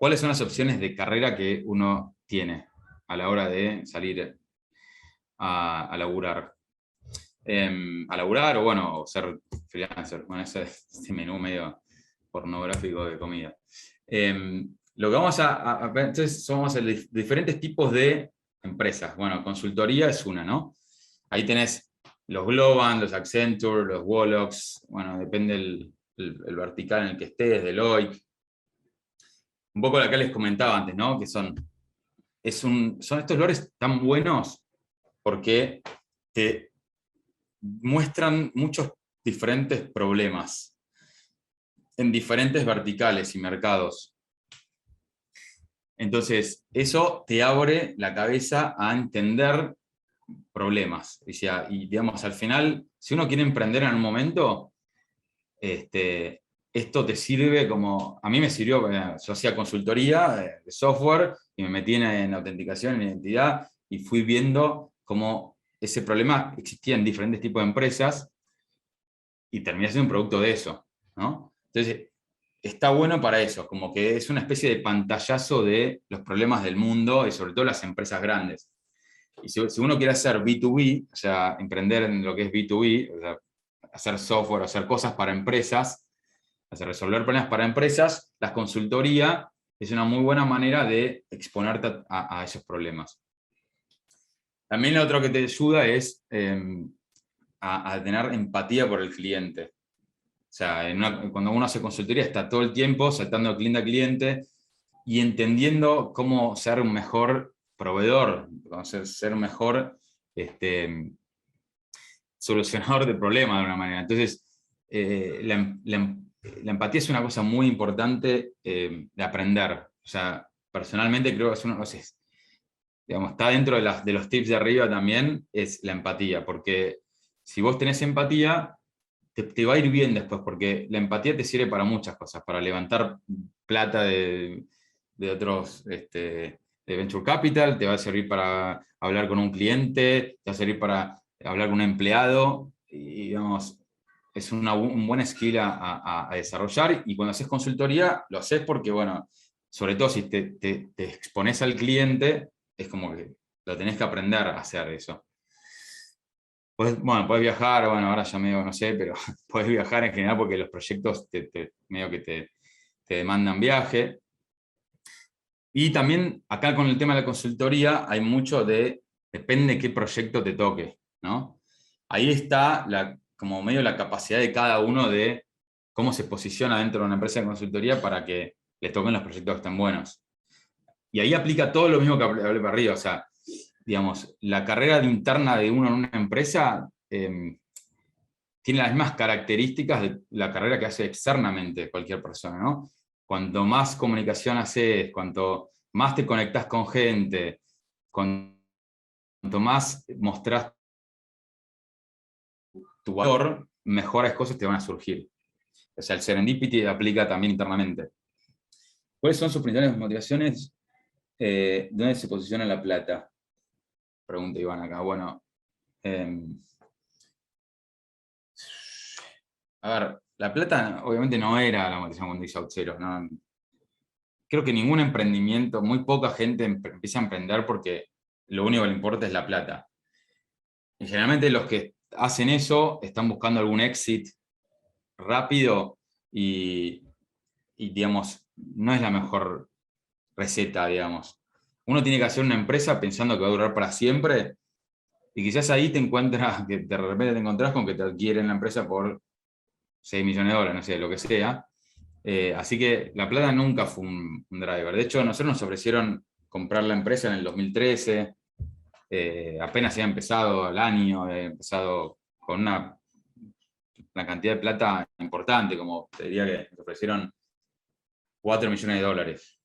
¿cuáles son las opciones de carrera que uno tiene a la hora de salir a laburar? A laburar o bueno, ser freelancer. Bueno, ese es este menú medio pornográfico de comida. Lo que vamos a ver, entonces, somos diferentes tipos de empresas. Bueno, consultoría es una, ¿no? Ahí tenés los Globant, los Accenture, los Wolox, bueno, depende el vertical en el que estés, Deloitte. Un poco lo que les comentaba antes, ¿no? Que son estos lugares tan buenos porque te muestran muchos diferentes problemas en diferentes verticales y mercados. Entonces, eso te abre la cabeza a entender problemas. Y digamos, al final, si uno quiere emprender en un momento, esto te sirve como, a mí me sirvió, yo hacía consultoría de software y me metí en autenticación, en identidad, y fui viendo cómo ese problema existía en diferentes tipos de empresas y terminé siendo un producto de eso, ¿no? Entonces, está bueno para eso, como que es una especie de pantallazo de los problemas del mundo y sobre todo las empresas grandes. Y si uno quiere hacer B2B, o sea, emprender en lo que es B2B, o sea, hacer software, hacer cosas para empresas, hacer resolver problemas para empresas, la consultoría es una muy buena manera de exponerte a esos problemas. También lo otro que te ayuda es a tener empatía por el cliente. O sea, cuando uno hace consultoría está todo el tiempo saltando de cliente a cliente y entendiendo cómo ser un mejor proveedor, ser un mejor solucionador de problemas de alguna manera. Entonces, la empatía es una cosa muy importante de aprender. O sea, personalmente creo que es uno, no sé, digamos, está dentro de los tips de arriba también, es la empatía, porque si vos tenés empatía, te va a ir bien después, porque la empatía te sirve para muchas cosas, para levantar plata de otros, de Venture Capital, te va a servir para hablar con un cliente, te va a servir para hablar con un empleado, y digamos, es un buen skill a desarrollar, y cuando haces consultoría, lo haces porque, bueno, sobre todo si te expones al cliente, es como que lo tenés que aprender a hacer eso. Bueno, puedes viajar, bueno, ahora ya medio no sé, pero puedes viajar en general porque los proyectos medio que te demandan viaje. Y también acá con el tema de la consultoría hay mucho depende de qué proyecto te toque, ¿no? Ahí está como medio la capacidad de cada uno de cómo se posiciona dentro de una empresa de consultoría para que les toquen los proyectos que estén buenos. Y ahí aplica todo lo mismo que hablé para arriba, o sea, digamos, la carrera interna de uno en una empresa tiene las mismas características de la carrera que hace externamente cualquier persona, ¿no? Cuanto más comunicación haces, cuanto más te conectás con gente, cuanto más mostrás tu valor, mejores cosas te van a surgir. O sea, el serendipity aplica también internamente. ¿Cuáles son sus principales motivaciones? ¿Dónde se posiciona la plata? Pregunta Iván acá. Bueno, a ver, la plata obviamente no era la motivación cuando hice Auth0, ¿no? Creo que ningún emprendimiento, muy poca gente empieza a emprender porque lo único que le importa es la plata. Y generalmente los que hacen eso están buscando algún exit rápido y digamos, no es la mejor receta, digamos. Uno tiene que hacer una empresa pensando que va a durar para siempre y quizás ahí te encuentras, que de repente te encontrás con que te adquieren la empresa por 6 millones de dólares, no sé, lo que sea. Así que la plata nunca fue un driver. De hecho, nosotros nos ofrecieron comprar la empresa en el 2013, apenas había empezado el año, había empezado con una cantidad de plata importante, como te diría que nos ofrecieron 4 millones de dólares,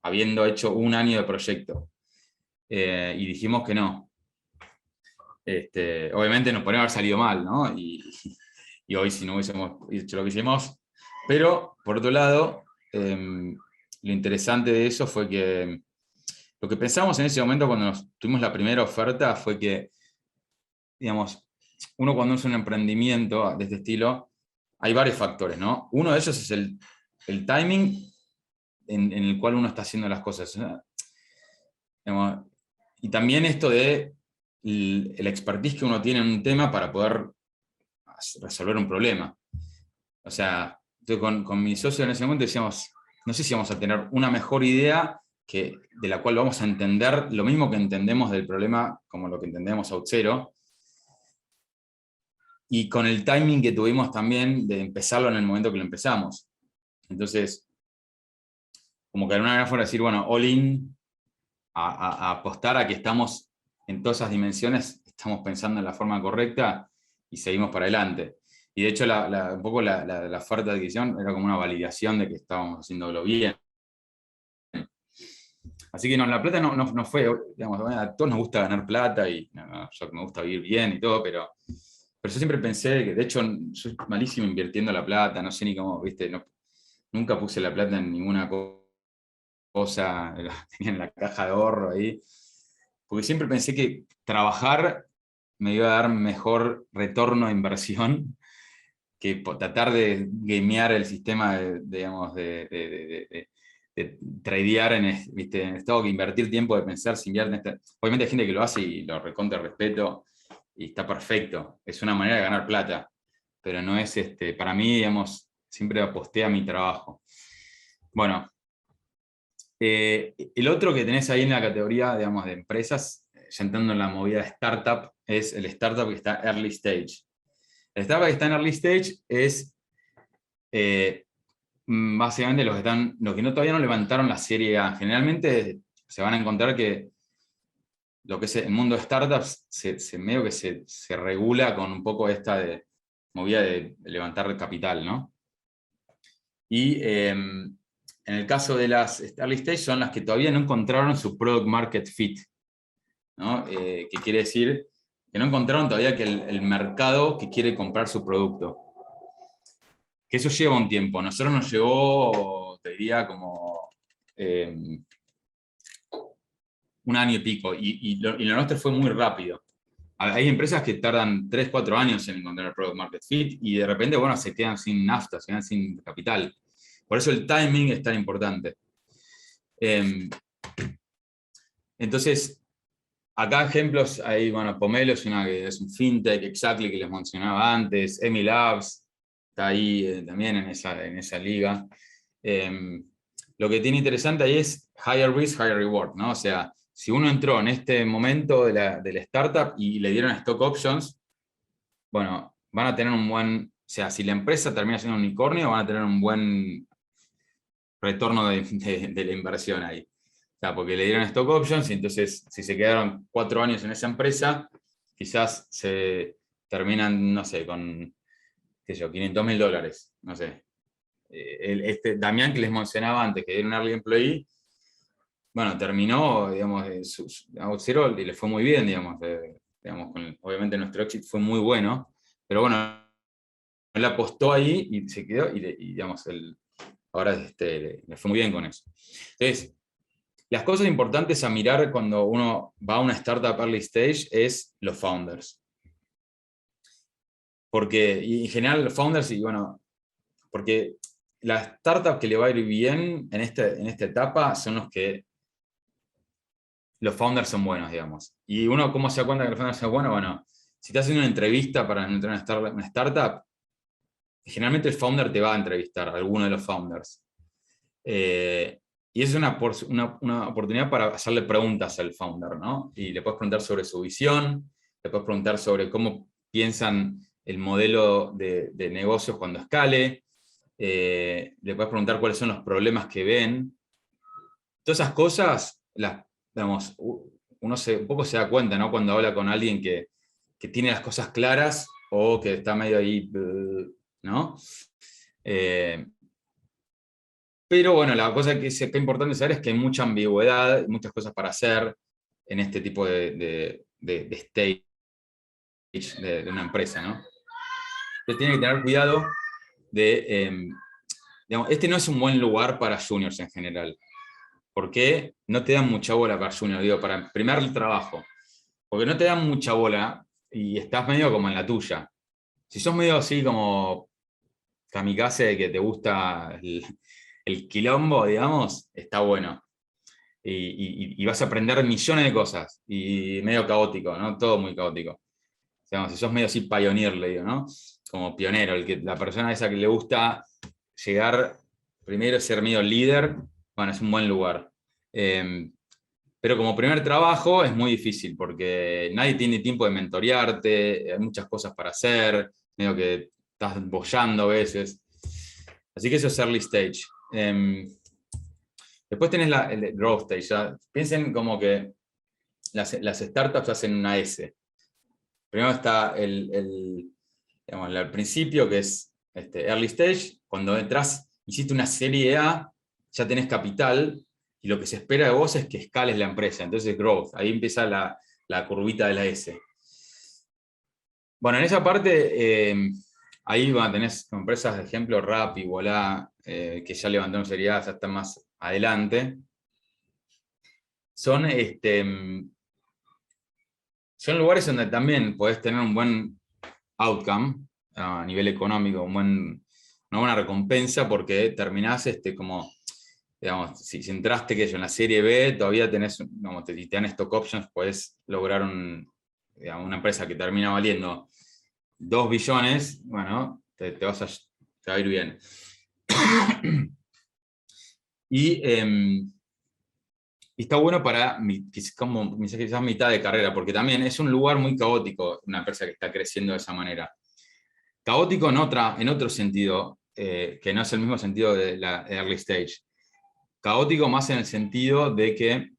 habiendo hecho un año de proyecto. Y dijimos que no. Obviamente nos podría haber salido mal, ¿no? Y hoy si no hubiésemos hecho lo que hicimos. Pero, por otro lado, lo interesante de eso fue que lo que pensamos en ese momento cuando tuvimos la primera oferta fue que, digamos, uno cuando hace un emprendimiento de este estilo, hay varios factores, ¿no? Uno de ellos es el timing en el cual uno está haciendo las cosas. Digamos, y también esto de el expertise que uno tiene en un tema para poder resolver un problema. O sea, con mi socio en ese momento decíamos, no sé si vamos a tener una mejor idea de la cual vamos a entender lo mismo que entendemos del problema como lo que entendemos a Auth0, y con el timing que tuvimos también de empezarlo en el momento que lo empezamos. Entonces, como que de alguna manera fuera decir, bueno, all in, a apostar a que estamos en todas esas dimensiones, estamos pensando en la forma correcta y seguimos para adelante. Y de hecho, un poco la oferta de adquisición era como una validación de que estábamos haciéndolo bien. Así que no, la plata no fue, digamos, a todos nos gusta ganar plata y yo me gusta vivir bien y todo, pero yo siempre pensé que, de hecho, soy malísimo invirtiendo la plata, no sé ni cómo, viste, nunca puse la plata en ninguna cosa, la tenía en la caja de ahorro ahí, porque siempre pensé que trabajar me iba a dar mejor retorno de inversión que tratar de gamear el sistema, digamos, de tradear ¿viste? En esto, que invertir tiempo de pensar si invierte en esta. Obviamente hay gente que lo hace y lo recontra respeto y está perfecto, es una manera de ganar plata, pero no es, para mí, digamos, siempre aposté a mi trabajo. Bueno, el otro que tenés ahí en la categoría, digamos, de empresas, ya entrando en la movida de startup, es el startup que está early stage. El startup que está en early stage es básicamente los que todavía no levantaron la serie A. Generalmente se van a encontrar que lo que es el mundo de startups medio que se regula con un poco esta movida de levantar capital, ¿no? Y en el caso de las early stage son las que todavía no encontraron su product market fit, ¿no? Que quiere decir que no encontraron todavía que el mercado que quiere comprar su producto. Que eso lleva un tiempo. Nosotros nos llevó, te diría, como un año y pico, y lo nuestro fue muy rápido. Hay empresas que tardan 3, 4 años en encontrar el product market fit, y de repente, bueno, se quedan sin nafta, se quedan sin capital. Por eso el timing es tan importante. Entonces, acá ejemplos, hay, bueno, Pomelo es un fintech, Exactly, que les mencionaba antes, Emilabs está ahí también en esa liga. Lo que tiene interesante ahí es higher risk, higher reward, ¿no? O sea, si uno entró en este momento de la startup y le dieron stock options, bueno, van a tener un buen, o sea, si la empresa termina siendo un unicornio, van a tener un buen retorno de la inversión ahí. O sea, porque le dieron stock options y entonces si se quedaron 4 años en esa empresa, quizás se terminan, no sé, con, qué sé yo, $500.000, no sé. Damián que les mencionaba antes, que era un early employee, bueno, terminó, digamos, Auth0 y le fue muy bien, digamos, obviamente nuestro éxito fue muy bueno, pero bueno, él apostó ahí y se quedó, y digamos, ahora le fue muy bien con eso. Entonces, las cosas importantes a mirar cuando uno va a una startup early stage es los founders. Porque, y en general, los founders, y bueno, porque la startup que le va a ir bien en esta etapa son los founders son buenos, digamos. Y uno, ¿cómo se da cuenta que los founders son buenos? Bueno, si estás haciendo una entrevista para entrar en una startup, generalmente el founder te va a entrevistar, alguno de los founders. Y es una oportunidad para hacerle preguntas al founder, ¿no? Y le puedes preguntar sobre su visión, le puedes preguntar sobre cómo piensan el modelo de negocios cuando escale, le puedes preguntar cuáles son los problemas que ven. Todas esas cosas, digamos, uno un poco se da cuenta, ¿no? Cuando habla con alguien que tiene las cosas claras o que está medio ahí, ¿no? Pero bueno, la cosa que es importante saber es que hay mucha ambigüedad, muchas cosas para hacer en este tipo de stage de una empresa, ¿no? Entonces tiene que tener cuidado digamos, este no es un buen lugar para juniors en general. ¿Por qué? No te dan mucha bola para juniors, digo, para el primer trabajo. Porque no te dan mucha bola y estás medio como en la tuya. Si sos medio así como kamikaze, que te gusta el quilombo, digamos, está bueno. Y vas a aprender millones de cosas, y medio caótico, ¿no? Todo muy caótico. Digamos, si sos medio así pioneer, le digo, ¿no? Como pionero, la persona esa que le gusta llegar primero, ser medio líder, bueno, es un buen lugar. Pero como primer trabajo es muy difícil, porque nadie tiene tiempo de mentorearte, hay muchas cosas para hacer, medio que estás boyando a veces. Así que eso es early stage. Después tenés el growth stage. ¿Ya? Piensen como que las startups hacen una S. Primero está digamos, al principio, que es early stage. Cuando entras, hiciste una serie A, ya tenés capital, y lo que se espera de vos es que escales la empresa. Entonces, growth. Ahí empieza la curvita de la S. Bueno, en esa parte, ahí tenés empresas de ejemplo, Rappi, Voilà, que ya levantaron serie A, ya están más adelante. Son, son lugares donde también podés tener un buen outcome a nivel económico, una buena recompensa, porque terminás como, digamos, si entraste que yo, en la serie B, todavía tenés, como te dan stock options, podés lograr digamos, una empresa que termina valiendo 2 billones, bueno, te va a ir bien. Y está bueno para como quizás mitad de carrera, porque también es un lugar muy caótico, una empresa que está creciendo de esa manera. Caótico en otro sentido, que no es el mismo sentido de la early stage. Caótico más en el sentido de que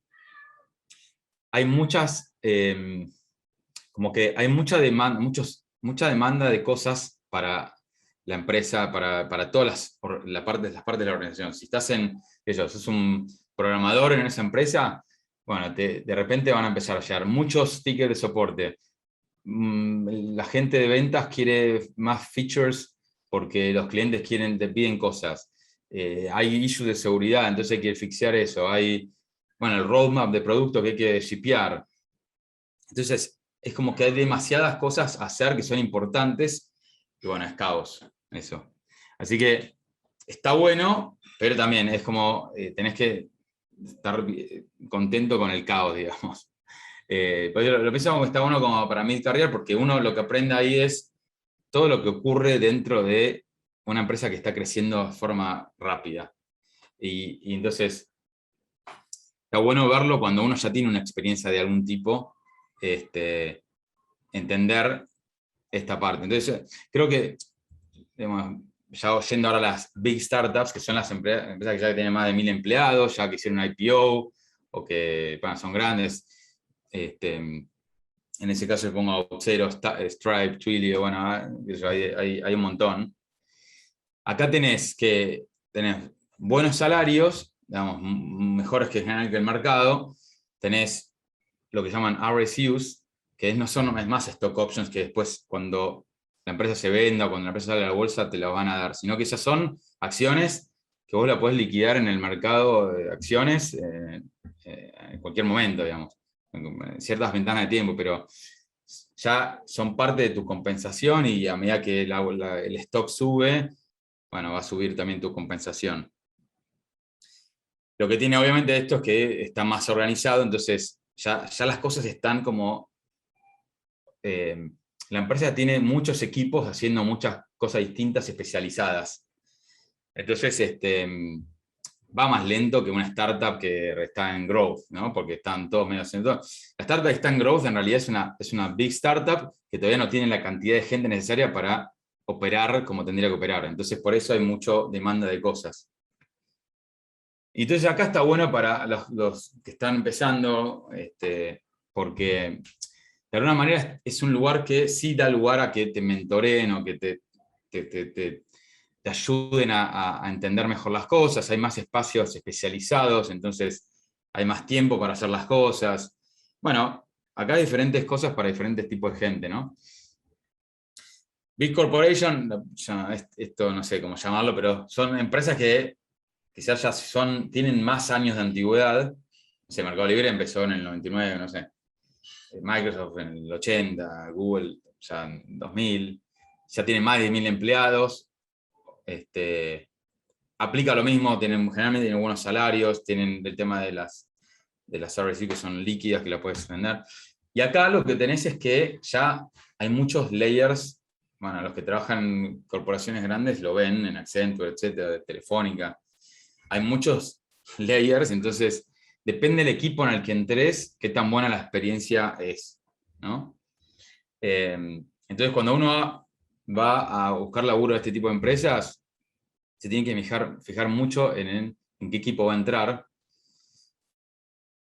hay como que hay mucha demanda, mucha demanda de cosas para la empresa, para todas las partes de la organización. Si estás sos un programador en esa empresa, bueno, de repente van a empezar a llegar muchos tickets de soporte. La gente de ventas quiere más features porque los clientes te piden cosas. Hay issues de seguridad, entonces hay que fixear eso. Hay, bueno, el roadmap de producto que hay que shipear. Entonces, es como que hay demasiadas cosas a hacer que son importantes, y bueno, es caos, eso. Así que está bueno, pero también es como, tenés que estar contento con el caos, digamos. Pues lo pensamos que está bueno como para mid-career, porque uno lo que aprende ahí es todo lo que ocurre dentro de una empresa que está creciendo de forma rápida. Y entonces, está bueno verlo cuando uno ya tiene una experiencia de algún tipo, entender esta parte. Entonces, creo que, digamos, ya yendo ahora a las big startups, que son las empresas que ya tienen más de 1000 empleados, ya que hicieron un IPO, o que bueno, son grandes. En ese caso le pongo Auth0, Stripe, Twilio, bueno, hay un montón. Acá tenés buenos salarios, digamos, mejores que general que el mercado. Tenés lo que llaman RSUs, que no son, es más stock options, que después cuando la empresa se venda o cuando la empresa sale a la bolsa te la van a dar, sino que esas son acciones que vos la podés liquidar en el mercado de acciones en cualquier momento, digamos, en ciertas ventanas de tiempo, pero ya son parte de tu compensación, y a medida que el stock sube, bueno, va a subir también tu compensación. Lo que tiene obviamente esto es que está más organizado, entonces ya las cosas están como... la empresa tiene muchos equipos haciendo muchas cosas distintas, especializadas. Entonces, va más lento que una startup que está en growth, ¿no? Porque están todos medio haciendo todo. La startup que está en growth en realidad es una big startup que todavía no tiene la cantidad de gente necesaria para operar como tendría que operar. Entonces, por eso hay mucha demanda de cosas. Y entonces acá está bueno para los que están empezando, porque de alguna manera es un lugar que sí da lugar a que te mentoreen o que te ayuden a entender mejor las cosas. Hay más espacios especializados, entonces hay más tiempo para hacer las cosas. Bueno, acá hay diferentes cosas para diferentes tipos de gente, ¿no? Big Corporation, esto no sé cómo llamarlo, pero son empresas que quizás ya tienen más años de antigüedad. No sé, Mercado Libre empezó en el 99, no sé. Microsoft en el 80, Google ya en 2000, ya tiene más de 1000 empleados. aplica lo mismo, generalmente tienen buenos salarios, tienen el tema de las RSU que son líquidas, que las puedes vender. Y acá lo que tenés es que ya hay muchos layers, bueno, los que trabajan en corporaciones grandes lo ven, en Accenture, etcétera, de Telefónica. Hay muchos layers, entonces depende del equipo en el que entres, qué tan buena la experiencia es, ¿no? Entonces cuando uno va a buscar laburo de este tipo de empresas, se tiene que fijar mucho en qué equipo va a entrar.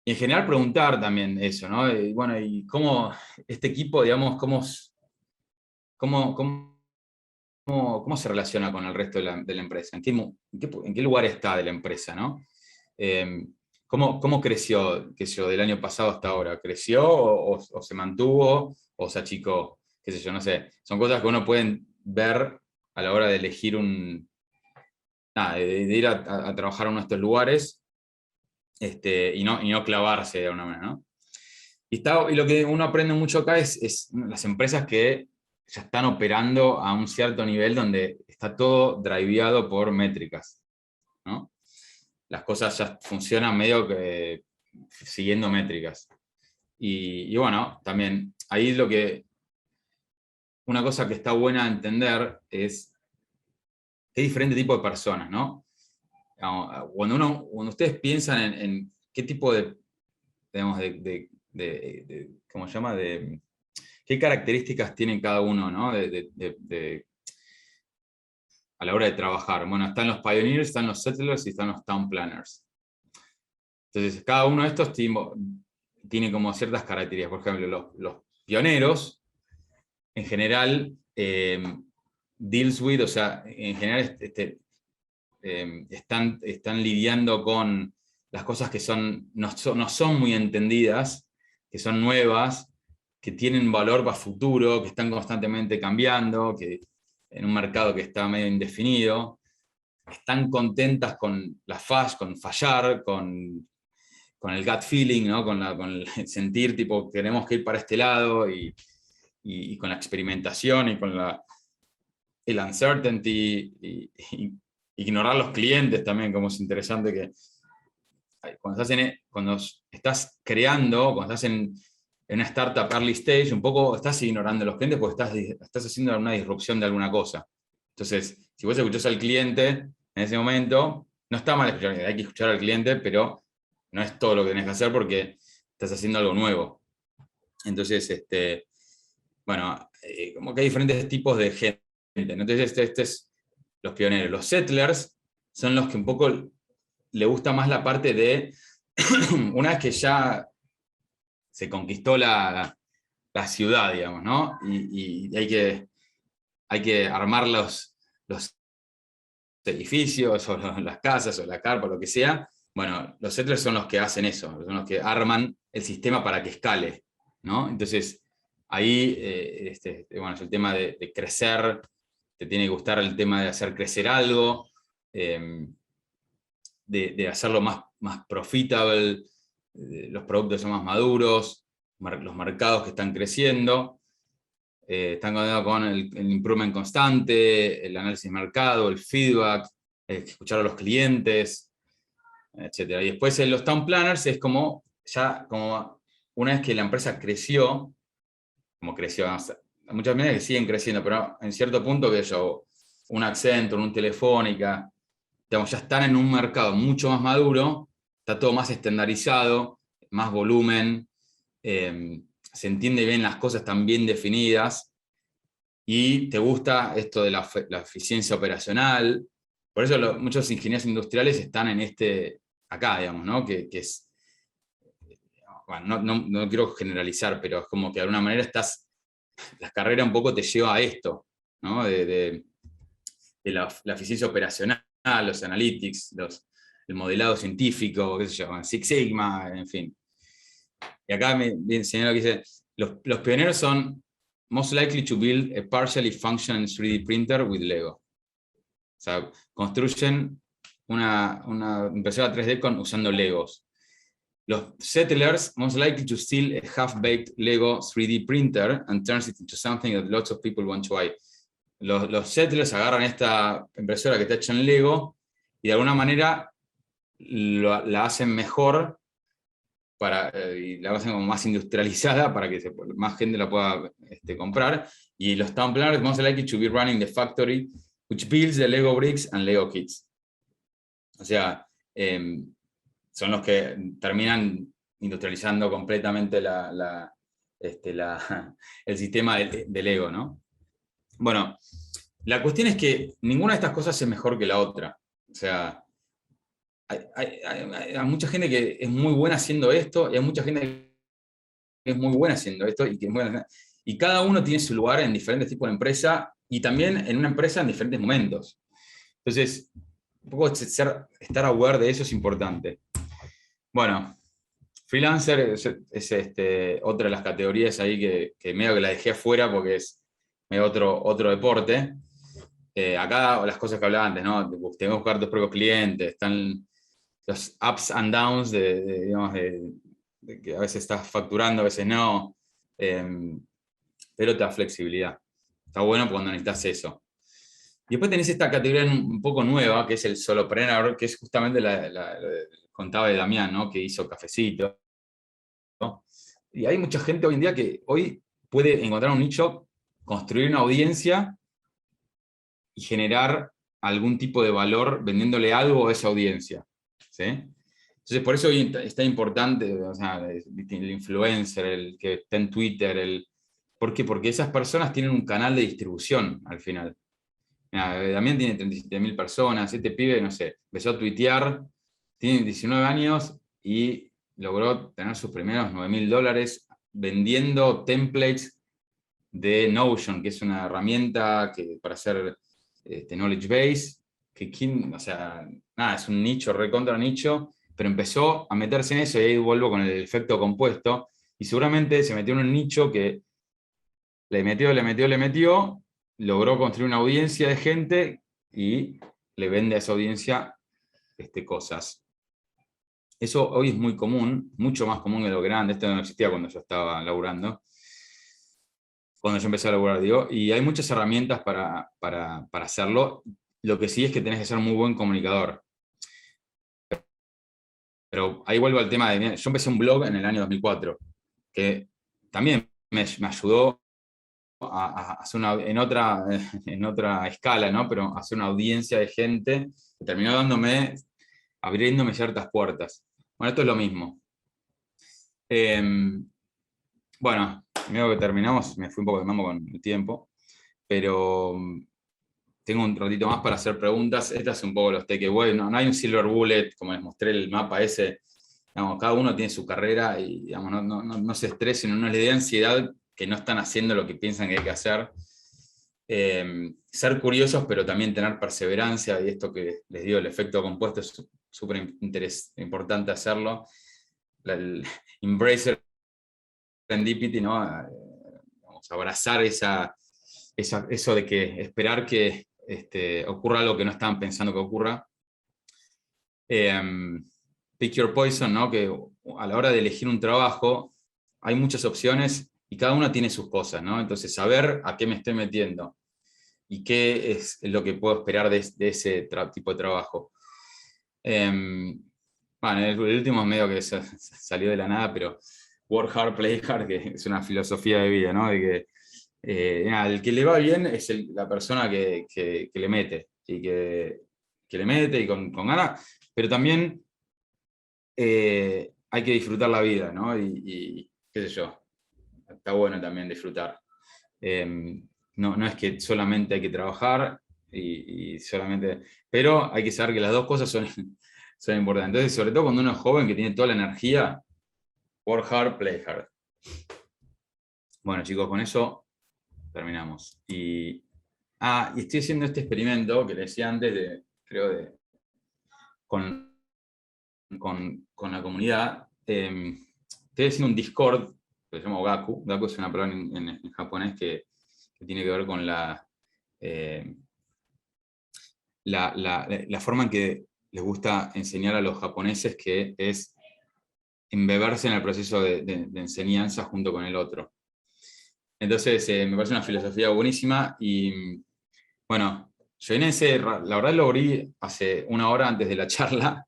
Y en general preguntar también eso, ¿no? Bueno, y cómo este equipo, digamos, cómo se relaciona con el resto de la empresa, en qué lugar está de la empresa, ¿no? ¿Cómo creció, qué sé yo, del año pasado hasta ahora? ¿Creció o se mantuvo o se achicó? Qué sé yo, no sé. Son cosas que uno puede ver a la hora de elegir de ir a trabajar a uno de estos lugares, y no clavarse de alguna manera, ¿no? Y lo que uno aprende mucho acá es las empresas que ya están operando a un cierto nivel donde está todo driveado por métricas, ¿no? Las cosas ya funcionan medio que siguiendo métricas. Y bueno, también ahí una cosa que está buena entender es que hay diferentes tipos de personas, ¿no? Cuando ustedes piensan en qué tipo de, digamos, ¿cómo se llama? ¿Qué características tienen cada uno, ¿no? A la hora de trabajar. Bueno, están los pioneers, están los settlers y están los town planners. Entonces, cada uno de estos tiene como ciertas características. Por ejemplo, los pioneros, en general, deals with, o sea, en general están lidiando con las cosas que no son muy entendidas, que son nuevas, que tienen valor para futuro, que están constantemente cambiando, que en un mercado que está medio indefinido, están contentas con con fallar, con el gut feeling, ¿no? con el sentir, tipo, queremos que ir para este lado, y con la experimentación, y con el uncertainty, y ignorar los clientes también, como es interesante que cuando estás creando, cuando estás en una startup early stage, un poco estás ignorando a los clientes porque estás haciendo una disrupción de alguna cosa. Entonces, si vos escuchás al cliente en ese momento, no está mal escuchar, hay que escuchar al cliente, pero no es todo lo que tenés que hacer porque estás haciendo algo nuevo. Entonces, bueno, como que hay diferentes tipos de gente. Entonces, este es los pioneros. Los settlers son los que un poco le gusta más la parte de, una vez que ya se conquistó la ciudad, digamos, ¿no? Y hay que armar los edificios, o las casas, o la carpa, lo que sea. Bueno, los settlers son los que hacen eso, son los que arman el sistema para que escale, ¿no? Entonces, ahí, bueno, es el tema de crecer, te tiene que gustar el tema de hacer crecer algo, de hacerlo más profitable, los productos son más maduros, los mercados que están creciendo, están conectados con el improvement constante, el análisis de mercado, el feedback, escuchar a los clientes, etc. Y después en los town planners es como una vez que la empresa creció, como creció, muchas veces que siguen creciendo, pero en cierto punto que un Accenture, un Telefónica, digamos, ya están en un mercado mucho más maduro, está todo más estandarizado, más volumen, se entiende bien las cosas, están bien definidas, y te gusta esto de la eficiencia operacional. Por eso muchos ingenieros industriales están acá, digamos, ¿no? Que es, bueno, no quiero generalizar, pero es como que de alguna manera la carrera un poco te lleva a esto, ¿no? De la eficiencia operacional, los analytics, el modelado científico, qué sé yo, Six Sigma, en fin. Y acá me enseñaron que dice, los pioneros son most likely to build a partially functional 3D printer with Lego. O sea, construyen una impresora 3D usando Legos. Los settlers most likely to steal a half-baked Lego 3D printer and turns it into something that lots of people want to buy. Los settlers agarran esta impresora que está hecha en Lego y de alguna manera la hacen mejor, y la hacen como más industrializada para que más gente la pueda comprar. Y los town planners most likely to be running the factory which builds the Lego bricks and Lego kits. O sea, son los que terminan industrializando completamente el sistema de Lego, ¿no? Bueno, la cuestión es que ninguna de estas cosas es mejor que la otra. O sea, hay mucha gente que es muy buena haciendo esto, y hay mucha gente que es muy buena haciendo esto, y cada uno tiene su lugar en diferentes tipos de empresa, y también en una empresa en diferentes momentos. Entonces, un poco estar aware de eso es importante. Bueno, freelancer es otra de las categorías ahí que medio que la dejé afuera porque es medio otro deporte. Acá las cosas que hablaba antes, ¿no? Tenemos que buscar tus propios clientes, están los ups and downs digamos, de que a veces estás facturando, a veces no, pero te da flexibilidad. Está bueno cuando necesitas eso. Y después tenés esta categoría un poco nueva, que es el solopreneur, que es justamente la contaba de Damián, ¿no? Que hizo Cafecito, ¿no? Y hay mucha gente hoy en día que hoy puede encontrar un nicho, construir una audiencia y generar algún tipo de valor vendiéndole algo a esa audiencia, ¿sí? Entonces, por eso hoy está importante, o sea, el influencer, el que está en Twitter, ¿por qué? Porque esas personas tienen un canal de distribución al final. Damián tiene 37.000 personas, este pibe, no sé, empezó a tuitear, tiene 19 años y logró tener sus primeros $9.000 vendiendo templates de Notion, que es una herramienta para hacer knowledge base, o sea, nada, es un nicho, recontra nicho, pero empezó a meterse en eso, y ahí vuelvo con el efecto compuesto, y seguramente se metió en un nicho que le metió, logró construir una audiencia de gente y le vende a esa audiencia cosas. Eso hoy es muy común, mucho más común de lo que era antes. Esto no existía cuando yo estaba laburando, cuando yo empecé a laburar, digo, y hay muchas herramientas para hacerlo. Lo que sí es que tenés que ser muy buen comunicador. Pero ahí vuelvo al tema de... Yo empecé un blog en el año 2004, que también me ayudó a hacer en otra escala, ¿no? Pero hacer una audiencia de gente que terminó abriéndome ciertas puertas. Bueno, esto es lo mismo. Bueno, luego que terminamos, me fui un poco de mambo con el tiempo, pero tengo un ratito más para hacer preguntas. Estas son un poco los takeaways. No hay un silver bullet, como les mostré el mapa ese. Digamos, cada uno tiene su carrera y digamos, no se estresen, no les dé ansiedad que no están haciendo lo que piensan que hay que hacer. Ser curiosos, pero también tener perseverancia, y esto que les digo, el efecto compuesto es súper importante hacerlo. Embrace serendipity, ¿no? Vamos a abrazar eso de que esperar que ocurra algo que no estaban pensando que ocurra. Pick your poison, ¿no? Que a la hora de elegir un trabajo hay muchas opciones y cada una tiene sus cosas, ¿no? Entonces, saber a qué me estoy metiendo y qué es lo que puedo esperar de ese tipo de trabajo. Bueno, el último es medio que salió de la nada, pero work hard, play hard, que es una filosofía de vida, ¿no? De que el que le va bien es la persona que le mete, y que le mete y con ganas, pero también hay que disfrutar la vida, ¿no? Y qué sé yo, está bueno también disfrutar. No es que solamente hay que trabajar y solamente, pero hay que saber que las dos cosas son importantes. Entonces, sobre todo cuando uno es joven, que tiene toda la energía, work hard, play hard. Bueno, chicos, con eso terminamos. Y estoy haciendo este experimento que les decía antes, con la comunidad. Estoy haciendo un Discord, que se llama Gaku. Gaku es una palabra en japonés que tiene que ver con la forma en que les gusta enseñar a los japoneses, que es embeberse en el proceso de enseñanza junto con el otro. Entonces, me parece una filosofía buenísima y, bueno, yo en ese, la verdad lo abrí hace una hora antes de la charla,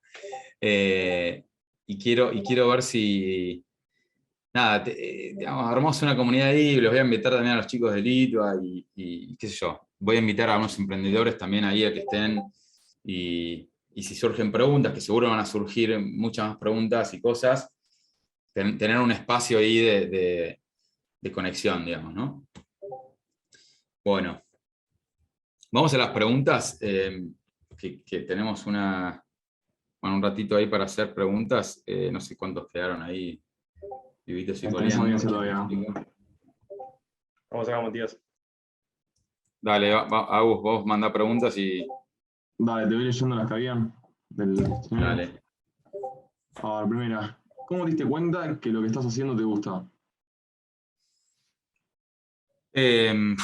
y quiero ver si, nada, digamos, armamos una comunidad ahí, los voy a invitar también a los chicos de Litua y qué sé yo, voy a invitar a unos emprendedores también ahí a que estén, y si surgen preguntas, que seguro van a surgir muchas más preguntas y cosas, tener un espacio ahí de conexión, digamos, ¿no? Bueno, vamos a las preguntas, que tenemos un ratito ahí para hacer preguntas, no sé cuántos quedaron ahí, vivitos y Tenés coleando. audiencia todavía. ¿Cómo sacamos, tíos? Dale, Agus, vos mandá preguntas y Dale, te voy leyendo las que habían del stream. dale. A ver, primera. ¿Cómo te diste cuenta que lo que estás haciendo te gusta? Qué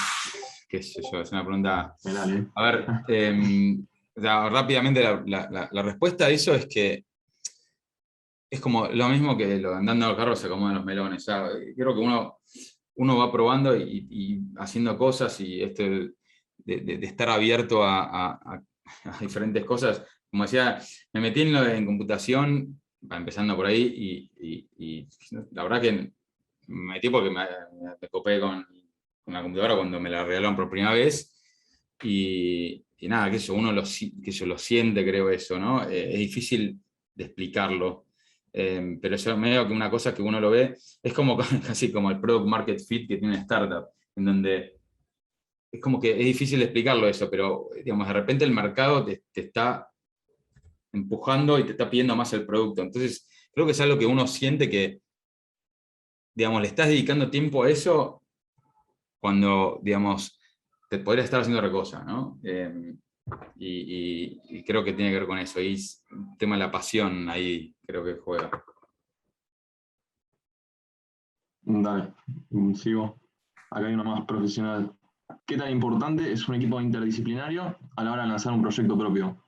sé yo, es una pregunta. Dale. A ver, o sea, rápidamente la respuesta a eso es que es como lo mismo que lo de andando al carro se acomodan los melones. O sea, creo que uno va probando y haciendo cosas y de estar abierto a diferentes cosas. Como decía, me metí en computación, empezando por ahí, y la verdad que me metí porque me copé con la computadora cuando me la regalaron por primera vez. Y nada, que eso, que eso lo siente, creo eso, ¿no? Es difícil de explicarlo. Pero yo medio que una cosa que uno lo ve, es como casi como el product market fit que tiene una startup, en donde es como que es difícil de explicarlo eso, pero digamos, de repente el mercado te está empujando y te está pidiendo más el producto. Entonces, creo que es algo que uno siente que, digamos, le estás dedicando tiempo a eso cuando, digamos, te podrías estar haciendo otra cosa, ¿no? Y creo que tiene que ver con eso. Y el tema de la pasión ahí creo que juega. Dale, sigo. Acá hay una más profesional. ¿Qué tan importante es un equipo interdisciplinario a la hora de lanzar un proyecto propio?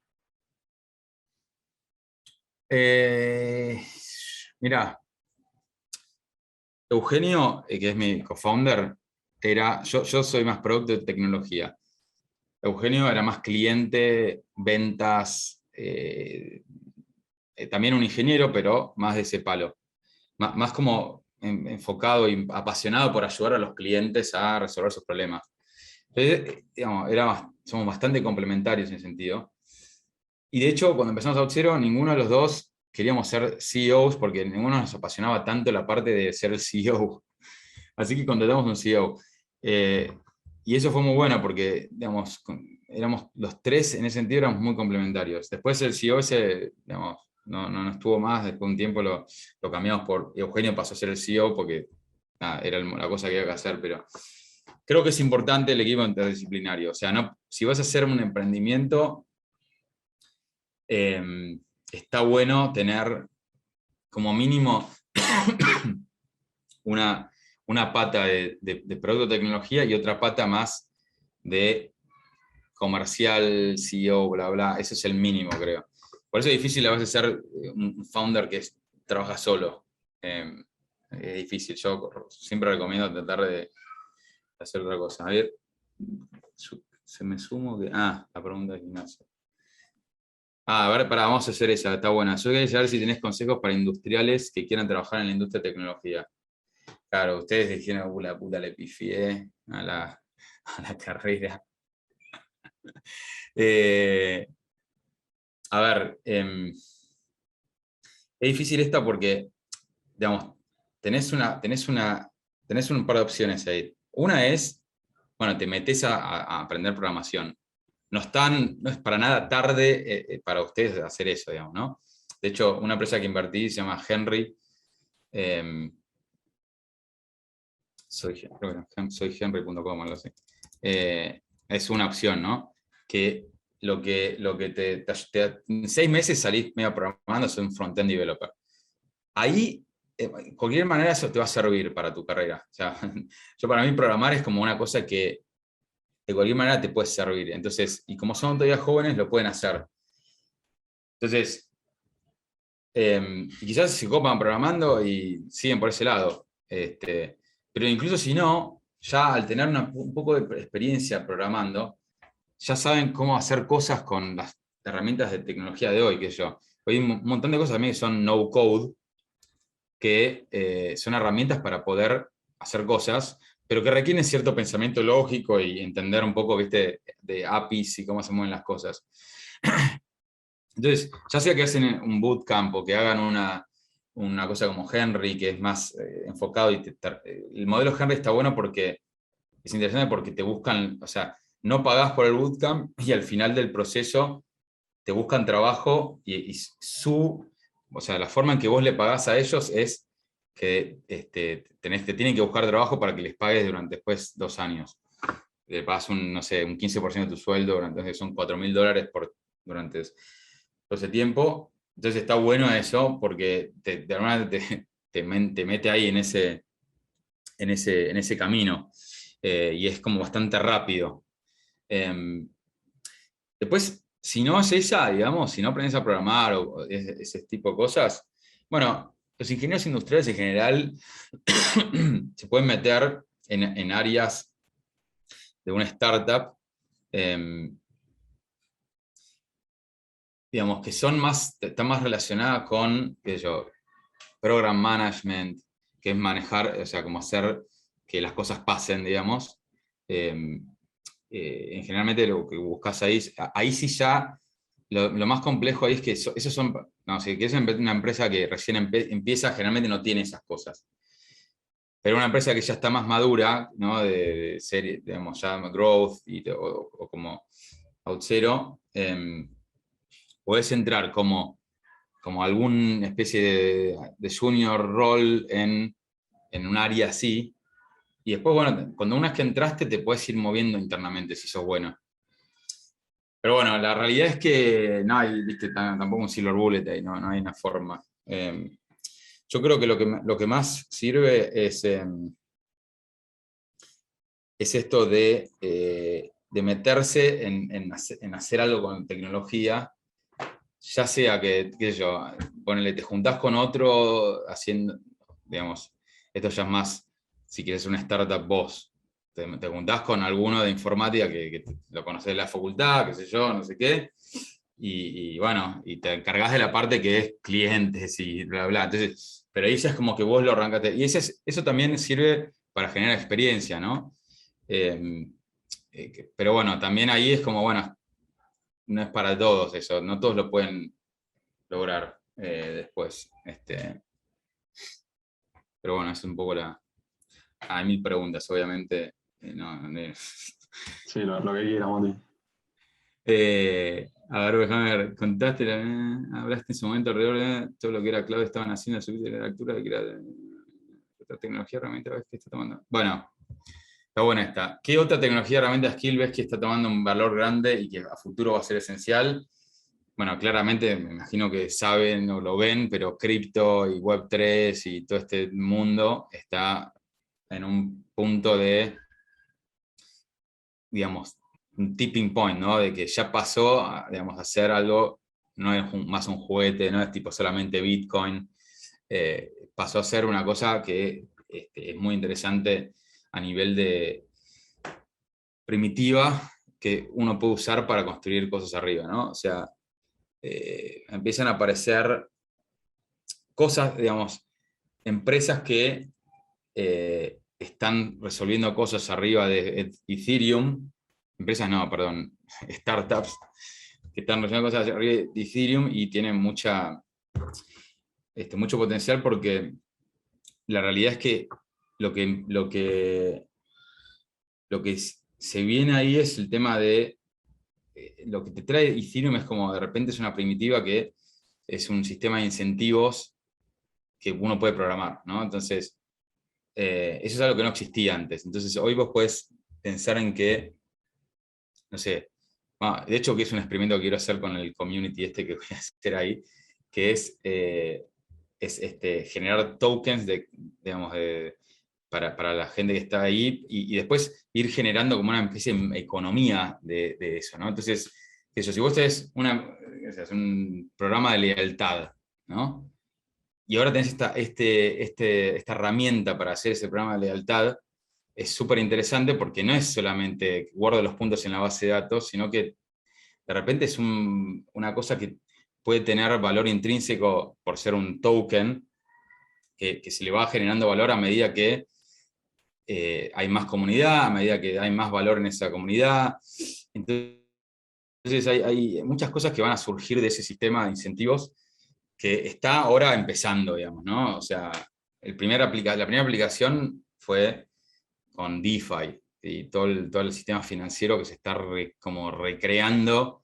Mirá, Eugenio, que es mi co-founder, yo soy más producto de tecnología. Eugenio era más cliente, ventas, también un ingeniero, pero más de ese palo. Más como enfocado y apasionado por ayudar a los clientes a resolver sus problemas. Entonces, digamos, somos bastante complementarios en ese sentido. Y de hecho, cuando empezamos OutZero, ninguno de los dos queríamos ser CEOs porque ninguno nos apasionaba tanto la parte de ser el CEO. Así que contratamos un CEO. Y eso fue muy bueno porque, digamos, éramos los tres en ese sentido, éramos muy complementarios. Después el CEO ese, digamos, no estuvo más, después de un tiempo lo cambiamos por Eugenio, pasó a ser el CEO porque nada, era la cosa que había que hacer, pero creo que es importante el equipo interdisciplinario. O sea, si vas a hacer un emprendimiento, está bueno tener como mínimo una pata de producto de tecnología y otra pata más de comercial, CEO, bla, bla. Ese es el mínimo, creo. Por eso es difícil a veces ser un founder que trabaja solo. Es difícil. Yo siempre recomiendo tratar de hacer otra cosa. A ver, se me sumo que... la pregunta de Ignacio. A ver, vamos a hacer esa, está buena. Yo quería saber si tenés consejos para industriales que quieran trabajar en la industria de tecnología. Claro, ustedes dijeron, la puta, le pifié a la carrera. A ver, es difícil esta porque, digamos, tenés un par de opciones ahí. Una es, bueno, te metes a aprender programación. No es para nada tarde para ustedes hacer eso, digamos, ¿no? De hecho, una empresa que invertí se llama Henry. Soyhenry.com, algo así. Es una opción, ¿no? Que lo que en 6 meses salís medio programando, soy un front-end developer. Ahí, de cualquier manera, eso te va a servir para tu carrera. O sea, para mí programar es como una cosa que de cualquier manera te puede servir. Entonces, y como son todavía jóvenes, lo pueden hacer. Entonces, quizás se copan programando y siguen por ese lado. Pero incluso si no, ya al tener un poco de experiencia programando, ya saben cómo hacer cosas con las herramientas de tecnología de hoy, que yo. Hoy hay un montón de cosas también que son no code, que son herramientas para poder hacer cosas, pero que requieren cierto pensamiento lógico y entender un poco, ¿viste?, de APIs y cómo se mueven las cosas. Entonces, ya sea que hacen un bootcamp o que hagan una cosa como Henry, que es más enfocado, el modelo Henry está bueno porque es interesante porque te buscan, o sea, no pagás por el bootcamp y al final del proceso te buscan trabajo o sea, la forma en que vos le pagás a ellos es que te tienen que buscar trabajo para que les pagues durante después 2 años. Le pagas no sé, un 15% de tu sueldo, entonces son $4.000 durante todo ese tiempo. Entonces está bueno eso porque de alguna manera te mete ahí en ese camino. Y es como bastante rápido. Después, si no haces esa, digamos, si no aprendes a programar o ese tipo de cosas, bueno, los ingenieros industriales en general se pueden meter en áreas de una startup, digamos, que están más relacionadas con, qué sé yo, program management, que es manejar, o sea, como hacer que las cosas pasen, digamos. Generalmente lo que buscas ahí sí ya, lo más complejo ahí es que esos son, no, si quieres una empresa que recién empieza, generalmente no tiene esas cosas. Pero una empresa que ya está más madura, ¿no?, de ser, digamos, ya growth o como OutZero, podés entrar como alguna especie de junior role en un área así, y después, bueno, cuando una vez que entraste te puedes ir moviendo internamente si sos bueno. Pero bueno, la realidad es que no hay, viste, tampoco un silver bullet ahí, no hay una forma. Yo creo que lo que más sirve es esto de meterse en hacer algo con tecnología, ya sea que, qué sé yo, ponele, te juntás con otro haciendo, digamos, esto ya es más, si quieres una startup vos, te juntás con alguno de informática que lo conocés de la facultad, qué sé yo, no sé qué, y bueno, y te encargás de la parte que es clientes y bla, bla. Entonces, pero ahí ya es como que vos lo arrancaste. Y eso también sirve para generar experiencia, ¿no? Pero bueno, también ahí es como, bueno, no es para todos eso, no todos lo pueden lograr después. Pero bueno, es un poco hay 1000 preguntas, obviamente. Sí, lo que quiera, Mati. A ver, déjame ver, hablaste en su momento alrededor de todo lo que era clave, estaban haciendo subir de la lectura, que era otra tecnología, herramienta, ves que está tomando. Bueno, está buena esta. ¿Qué otra tecnología, herramienta, skill ves que está tomando un valor grande y que a futuro va a ser esencial? Bueno, claramente me imagino que saben o lo ven, pero cripto y Web3 y todo este mundo está en un punto de, digamos, un tipping point, ¿no? De que ya pasó a, digamos, a ser algo, no es más un juguete, no es tipo solamente Bitcoin, pasó a ser una cosa que es muy interesante a nivel de primitiva que uno puede usar para construir cosas arriba, ¿no? O sea, empiezan a aparecer cosas, digamos, empresas que están resolviendo cosas arriba de Ethereum, empresas no, perdón, startups que están resolviendo cosas arriba de Ethereum y tienen mucho potencial porque la realidad es que lo que se viene ahí es el tema de lo que te trae Ethereum es como de repente es una primitiva que es un sistema de incentivos que uno puede programar, ¿no? Entonces, eso es algo que no existía antes. Entonces, hoy vos podés pensar en que, no sé, de hecho que es un experimento que quiero hacer con el community que voy a hacer ahí, que es generar tokens digamos, para la gente que está ahí y después ir generando como una especie de economía de eso, ¿no? Entonces, eso, si vos tenés un programa de lealtad, ¿no? Y ahora tenés esta herramienta para hacer ese programa de lealtad, es súper interesante porque no es solamente guardo los puntos en la base de datos, sino que de repente es una cosa que puede tener valor intrínseco por ser un token, que se le va generando valor a medida que hay más comunidad, a medida que hay más valor en esa comunidad. Entonces hay muchas cosas que van a surgir de ese sistema de incentivos que está ahora empezando, digamos, ¿no? O sea, la primera aplicación fue con DeFi y todo el sistema financiero que se está como recreando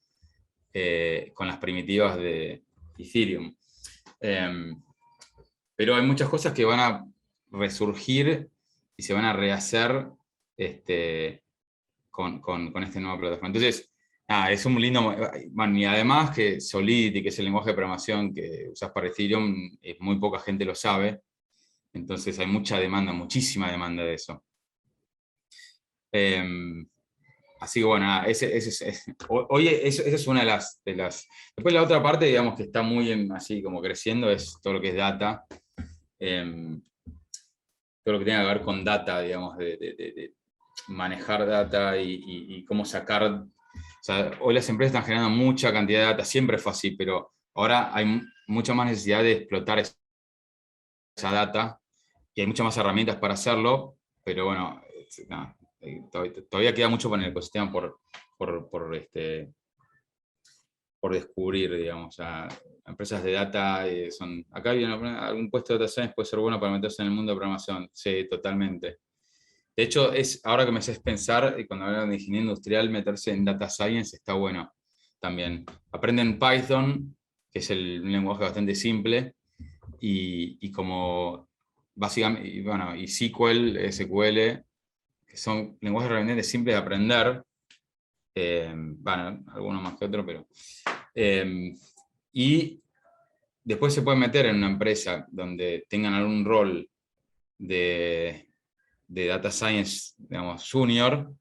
con las primitivas de Ethereum. Pero hay muchas cosas que van a resurgir y se van a rehacer con esta nueva plataforma. Entonces, es un lindo... Bueno, y además que Solidity, que es el lenguaje de programación que usas para Ethereum, muy poca gente lo sabe. Entonces hay mucha demanda, muchísima demanda de eso. Así que bueno, hoy esa es una de las... Después la otra parte, digamos, que está muy así como creciendo, es todo lo que es data. Todo lo que tenga que ver con data, digamos, de manejar data y cómo sacar... O sea, hoy las empresas están generando mucha cantidad de data, siempre fue así, pero ahora hay mucha más necesidad de explotar esa data y hay muchas más herramientas para hacerlo, pero bueno, todavía queda mucho para el ecosistema por descubrir, digamos. O sea, empresas de data son... Acá hay algún puesto de data science puede ser bueno para meterse en el mundo de programación. Sí, totalmente. De hecho, ahora que me haces pensar, cuando hablan de ingeniería industrial, meterse en data science está bueno también. Aprenden Python, que es un lenguaje bastante simple, y como básicamente, y SQL, SQL, que son lenguajes realmente simples de aprender. Bueno, algunos más que otros, pero... y después se pueden meter en una empresa donde tengan algún rol de data science, digamos, junior,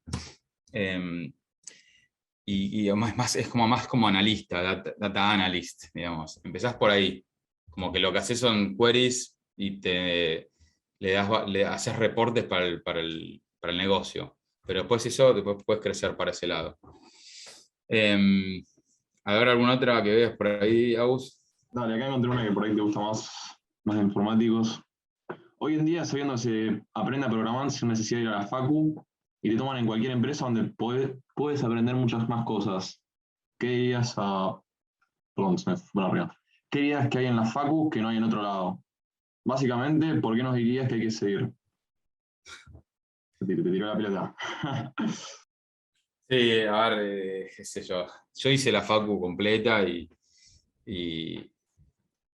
y es como más como analista, data analyst, digamos. Empezás por ahí, como que lo que haces son queries y le haces reportes para el negocio. Pero después puedes crecer para ese lado. A ver, ¿alguna otra que veas por ahí, Agus? Dale, acá encontré una que por ahí te gusta más de informáticos. Hoy en día, sabiendo que se aprende a programar sin necesidad de ir a la facu, y te toman en cualquier empresa donde puedes aprender muchas más cosas. ¿Qué dirías Perdón, se me fue para arriba. ¿Qué dirías que hay en la facu que no hay en otro lado? Básicamente, ¿por qué nos dirías que hay que seguir? Te tiro la pelota. Sí, a ver, qué sé yo. Yo hice la facu completa y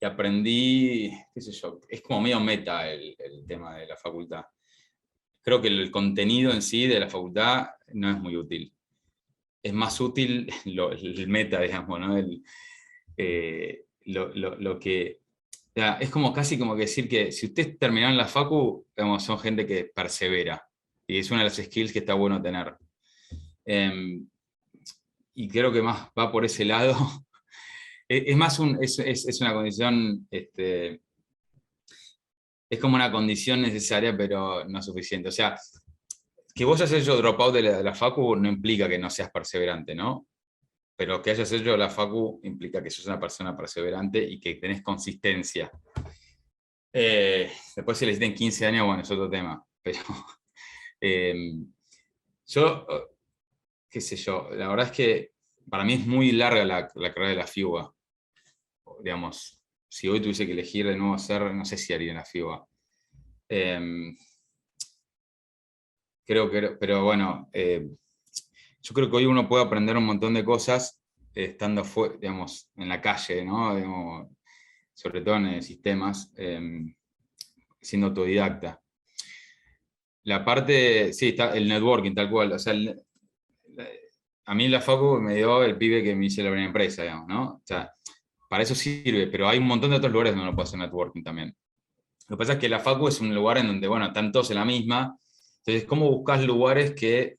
aprendí, qué sé yo, es como medio meta el tema de la facultad. Creo que el contenido en sí de la facultad no es muy útil. Es más útil el meta, digamos, ¿no? Lo que... Es como casi como que decir que si ustedes terminaron la facu, digamos, son gente que persevera. Y es una de las skills que está bueno tener. Y creo que más va por ese lado. Es más es una condición, es como una condición necesaria, pero no suficiente. O sea, que vos hayas hecho dropout de la facu no implica que no seas perseverante, ¿no? Pero que hayas hecho la facu implica que sos una persona perseverante y que tenés consistencia. Después si le hiciste en 15 años, bueno, es otro tema. Pero yo, qué sé yo, la verdad es que para mí es muy larga la carrera de la FIUBA. Digamos, si hoy tuviese que elegir de nuevo hacer, no sé si haría la FIUBA. Pero bueno, yo creo que hoy uno puede aprender un montón de cosas estando digamos, en la calle, ¿no? Digamos, sobre todo en sistemas, siendo autodidacta. La parte, sí, está el networking, tal cual. O sea, a mí la facu me dio el pibe que me hizo la primera empresa, digamos, ¿no? O sea, para eso sirve, pero hay un montón de otros lugares donde uno puede hacer networking también. Lo que pasa es que la facu es un lugar en donde, bueno, están todos en la misma. Entonces, ¿cómo buscas lugares que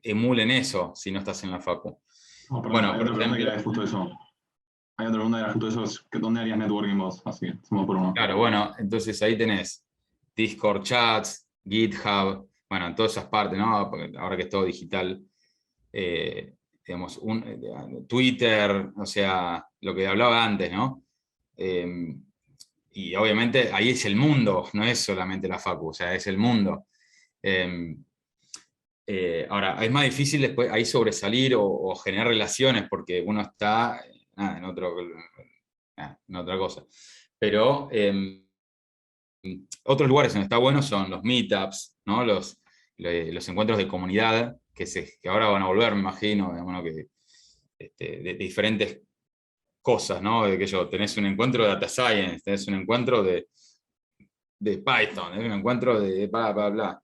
emulen eso si no estás en la facu? No, perdón, Bueno, hay por otra pregunta que ejemplo, era justo eso. Hay otra pregunta que era justo eso, es ¿dónde harías networking vos? Así que, hacemos por uno. claro, bueno, entonces ahí tenés Discord chats, GitHub, bueno, en todas esas partes, ¿no? Porque ahora que es todo digital, digamos, Twitter, o sea, lo que hablaba antes, ¿no? Y obviamente ahí es el mundo, no es solamente la facu, o sea, es el mundo. Ahora, es más difícil después ahí sobresalir o generar relaciones porque uno está en otra cosa. Pero otros lugares donde está bueno son los meetups, ¿no? Los encuentros de comunidad, que ahora van a volver, me imagino, bueno, de diferentes cosas, ¿no? De que tenés un encuentro de data science, tenés un encuentro de Python, tenés un encuentro de bla, bla, bla.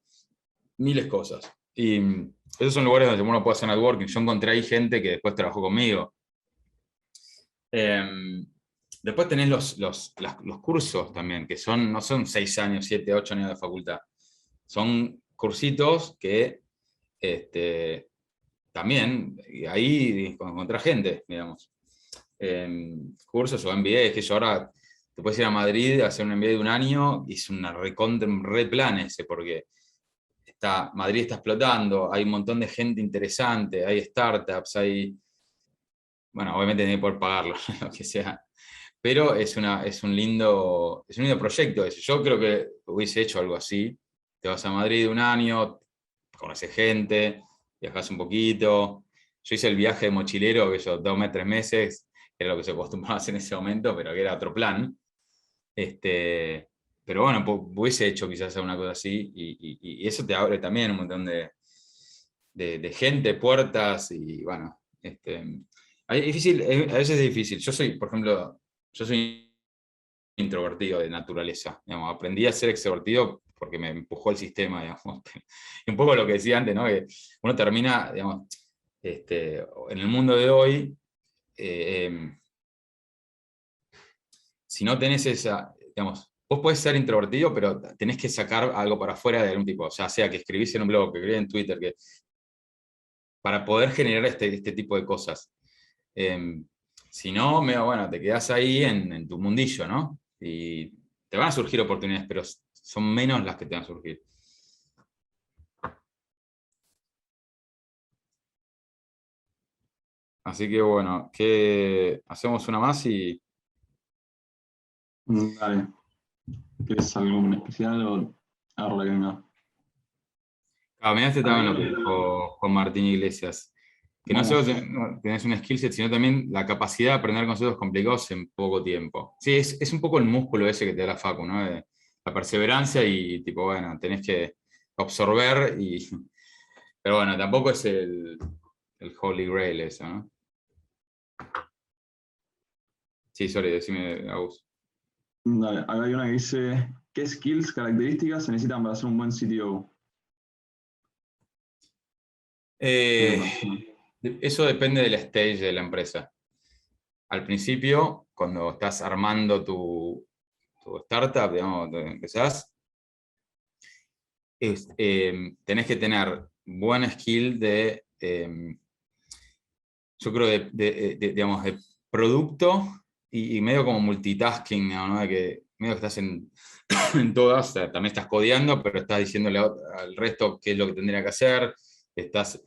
Miles de cosas. Y esos son lugares donde uno puede hacer networking. Yo encontré ahí gente que después trabajó conmigo. Después tenés los cursos también, que no son 6 años, 7, 8 años de facultad. Son cursitos que también ahí encontrás gente, digamos. Cursos o MBA, que yo ahora te puedes ir a Madrid a hacer un MBA de un año y es un re plan ese, porque Madrid está explotando, hay un montón de gente interesante, hay startups, bueno, obviamente tenés que poder pagarlo, lo que sea, pero es un lindo proyecto ese. Yo creo que hubiese hecho algo así, te vas a Madrid un año, conoces gente, viajas un poquito. Yo hice el viaje de mochilero, que 2 meses, 3 meses, que era lo que se acostumbraba a hacer en ese momento, pero que era otro plan. Pero bueno, hubiese hecho quizás una cosa así, y eso te abre también un montón de gente, puertas, y bueno, a veces es difícil. Por ejemplo, yo soy introvertido de naturaleza, digamos, aprendí a ser extrovertido porque me empujó el sistema, digamos. Y un poco lo que decía antes, ¿no? Que uno termina, digamos, en el mundo de hoy, si no tenés digamos, vos podés ser introvertido, pero tenés que sacar algo para afuera de algún tipo, ya sea que escribís en un blog, que escribís en Twitter, para poder generar este tipo de cosas. Si no, bueno, te quedás ahí en tu mundillo, ¿no? Y te van a surgir oportunidades, pero son menos las que te van a surgir. Así que bueno, hacemos una más y... Dale. ¿Querés algo en especial o agarro la que venga? Mirá, también lo que dijo Juan Martín Iglesias, que no solo tenés un skill set, sino también la capacidad de aprender conceptos complicados en poco tiempo. Sí, es un poco el músculo ese que te da la facu, ¿no? La perseverancia y tipo, bueno, tenés que absorber pero bueno, tampoco es el Holy Grail eso, ¿no? Sí, sorry, decime, Agus. Dale, acá hay una que dice, ¿qué skills, características se necesitan para ser un buen CTO? Eso depende del stage de la empresa. Al principio, cuando estás armando tu startup, digamos, empezás, tenés que tener buen skill yo creo, digamos, de producto y medio como multitasking, ¿no? De que medio que estás en todas, o sea, también estás codeando, pero estás diciéndole al resto qué es lo que tendría que hacer. Esto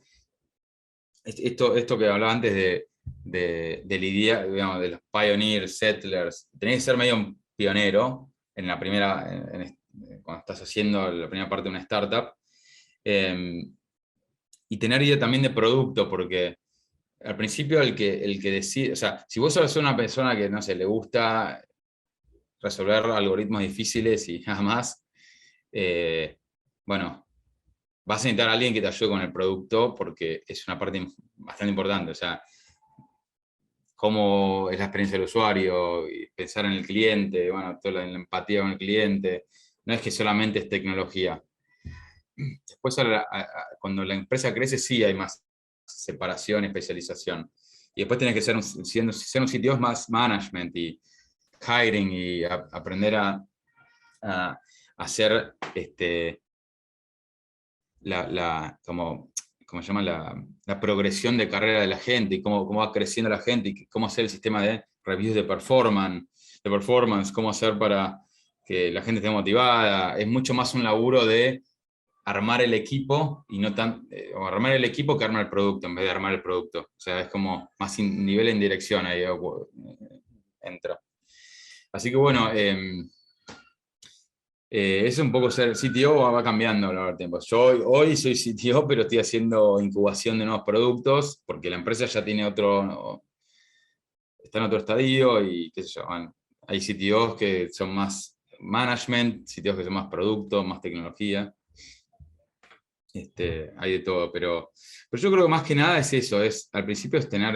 que hablaba antes lidiar, digamos, de los pioneers, settlers, tenés que ser medio un pionero en la primera, cuando estás haciendo la primera parte de una startup, y tener idea también de producto, porque al principio el que decide, o sea, si vos sos una persona que, no sé, le gusta resolver algoritmos difíciles y nada más, bueno, vas a necesitar a alguien que te ayude con el producto porque es una parte bastante importante, o sea, cómo es la experiencia del usuario, y pensar en el cliente, bueno, toda la empatía con el cliente, no es que solamente es tecnología. Después, cuando la empresa crece, sí hay más separación, especialización. Y después tienes que ser un sitio más management y hiring y aprender a hacer como se llama, la progresión de carrera de la gente y cómo va creciendo la gente y cómo hacer el sistema de reviews de performance, cómo hacer para que la gente esté motivada. Es mucho más un laburo de armar el equipo y no tan, o armar el equipo que armar el producto en vez de armar el producto. O sea, es como más nivel en dirección ahí entra. Así que bueno, es un poco ser CTO, va cambiando a lo largo del tiempo. Yo hoy soy CTO, pero estoy haciendo incubación de nuevos productos, porque la empresa ya tiene está en otro estadio y qué sé yo, hay CTOs que son más management, CTOs que son más producto, más tecnología. Hay de todo, pero yo creo que más que nada es eso, al principio es tener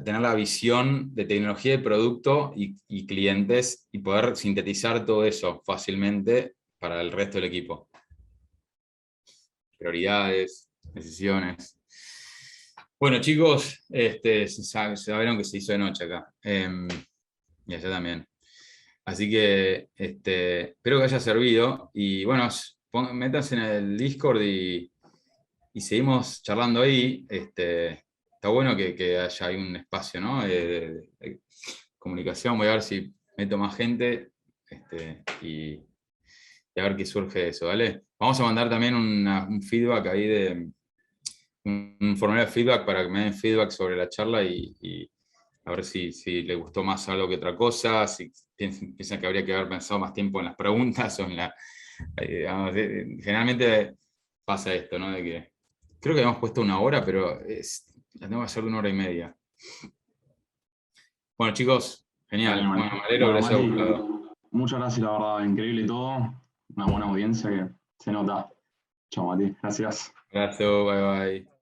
tener la visión de tecnología de producto y clientes y poder sintetizar todo eso fácilmente para el resto del equipo. Prioridades, decisiones. Bueno, chicos, sabieron que se hizo de noche acá. Y allá también. Así que espero que haya servido. Y bueno, métanse en el Discord y seguimos charlando ahí. Está bueno que haya ahí un espacio, ¿no? De comunicación. Voy a ver si meto más gente y a ver qué surge de eso, ¿vale? Vamos a mandar también un feedback ahí un formulario de feedback para que me den feedback sobre la charla y a ver si le gustó más algo que otra cosa, si piensan que habría que haber pensado más tiempo en las preguntas o en la... digamos, generalmente pasa esto, ¿no? De que creo que habíamos puesto 1 hora, pero la tengo que hacer de 1 hora y media. Bueno, chicos, genial. Dale, Bueno, me alegro que les haya Mati, gustado. muchas gracias, la verdad, increíble todo. Una buena audiencia que se nota. Chao, Mati, gracias. Abrazo, bye bye.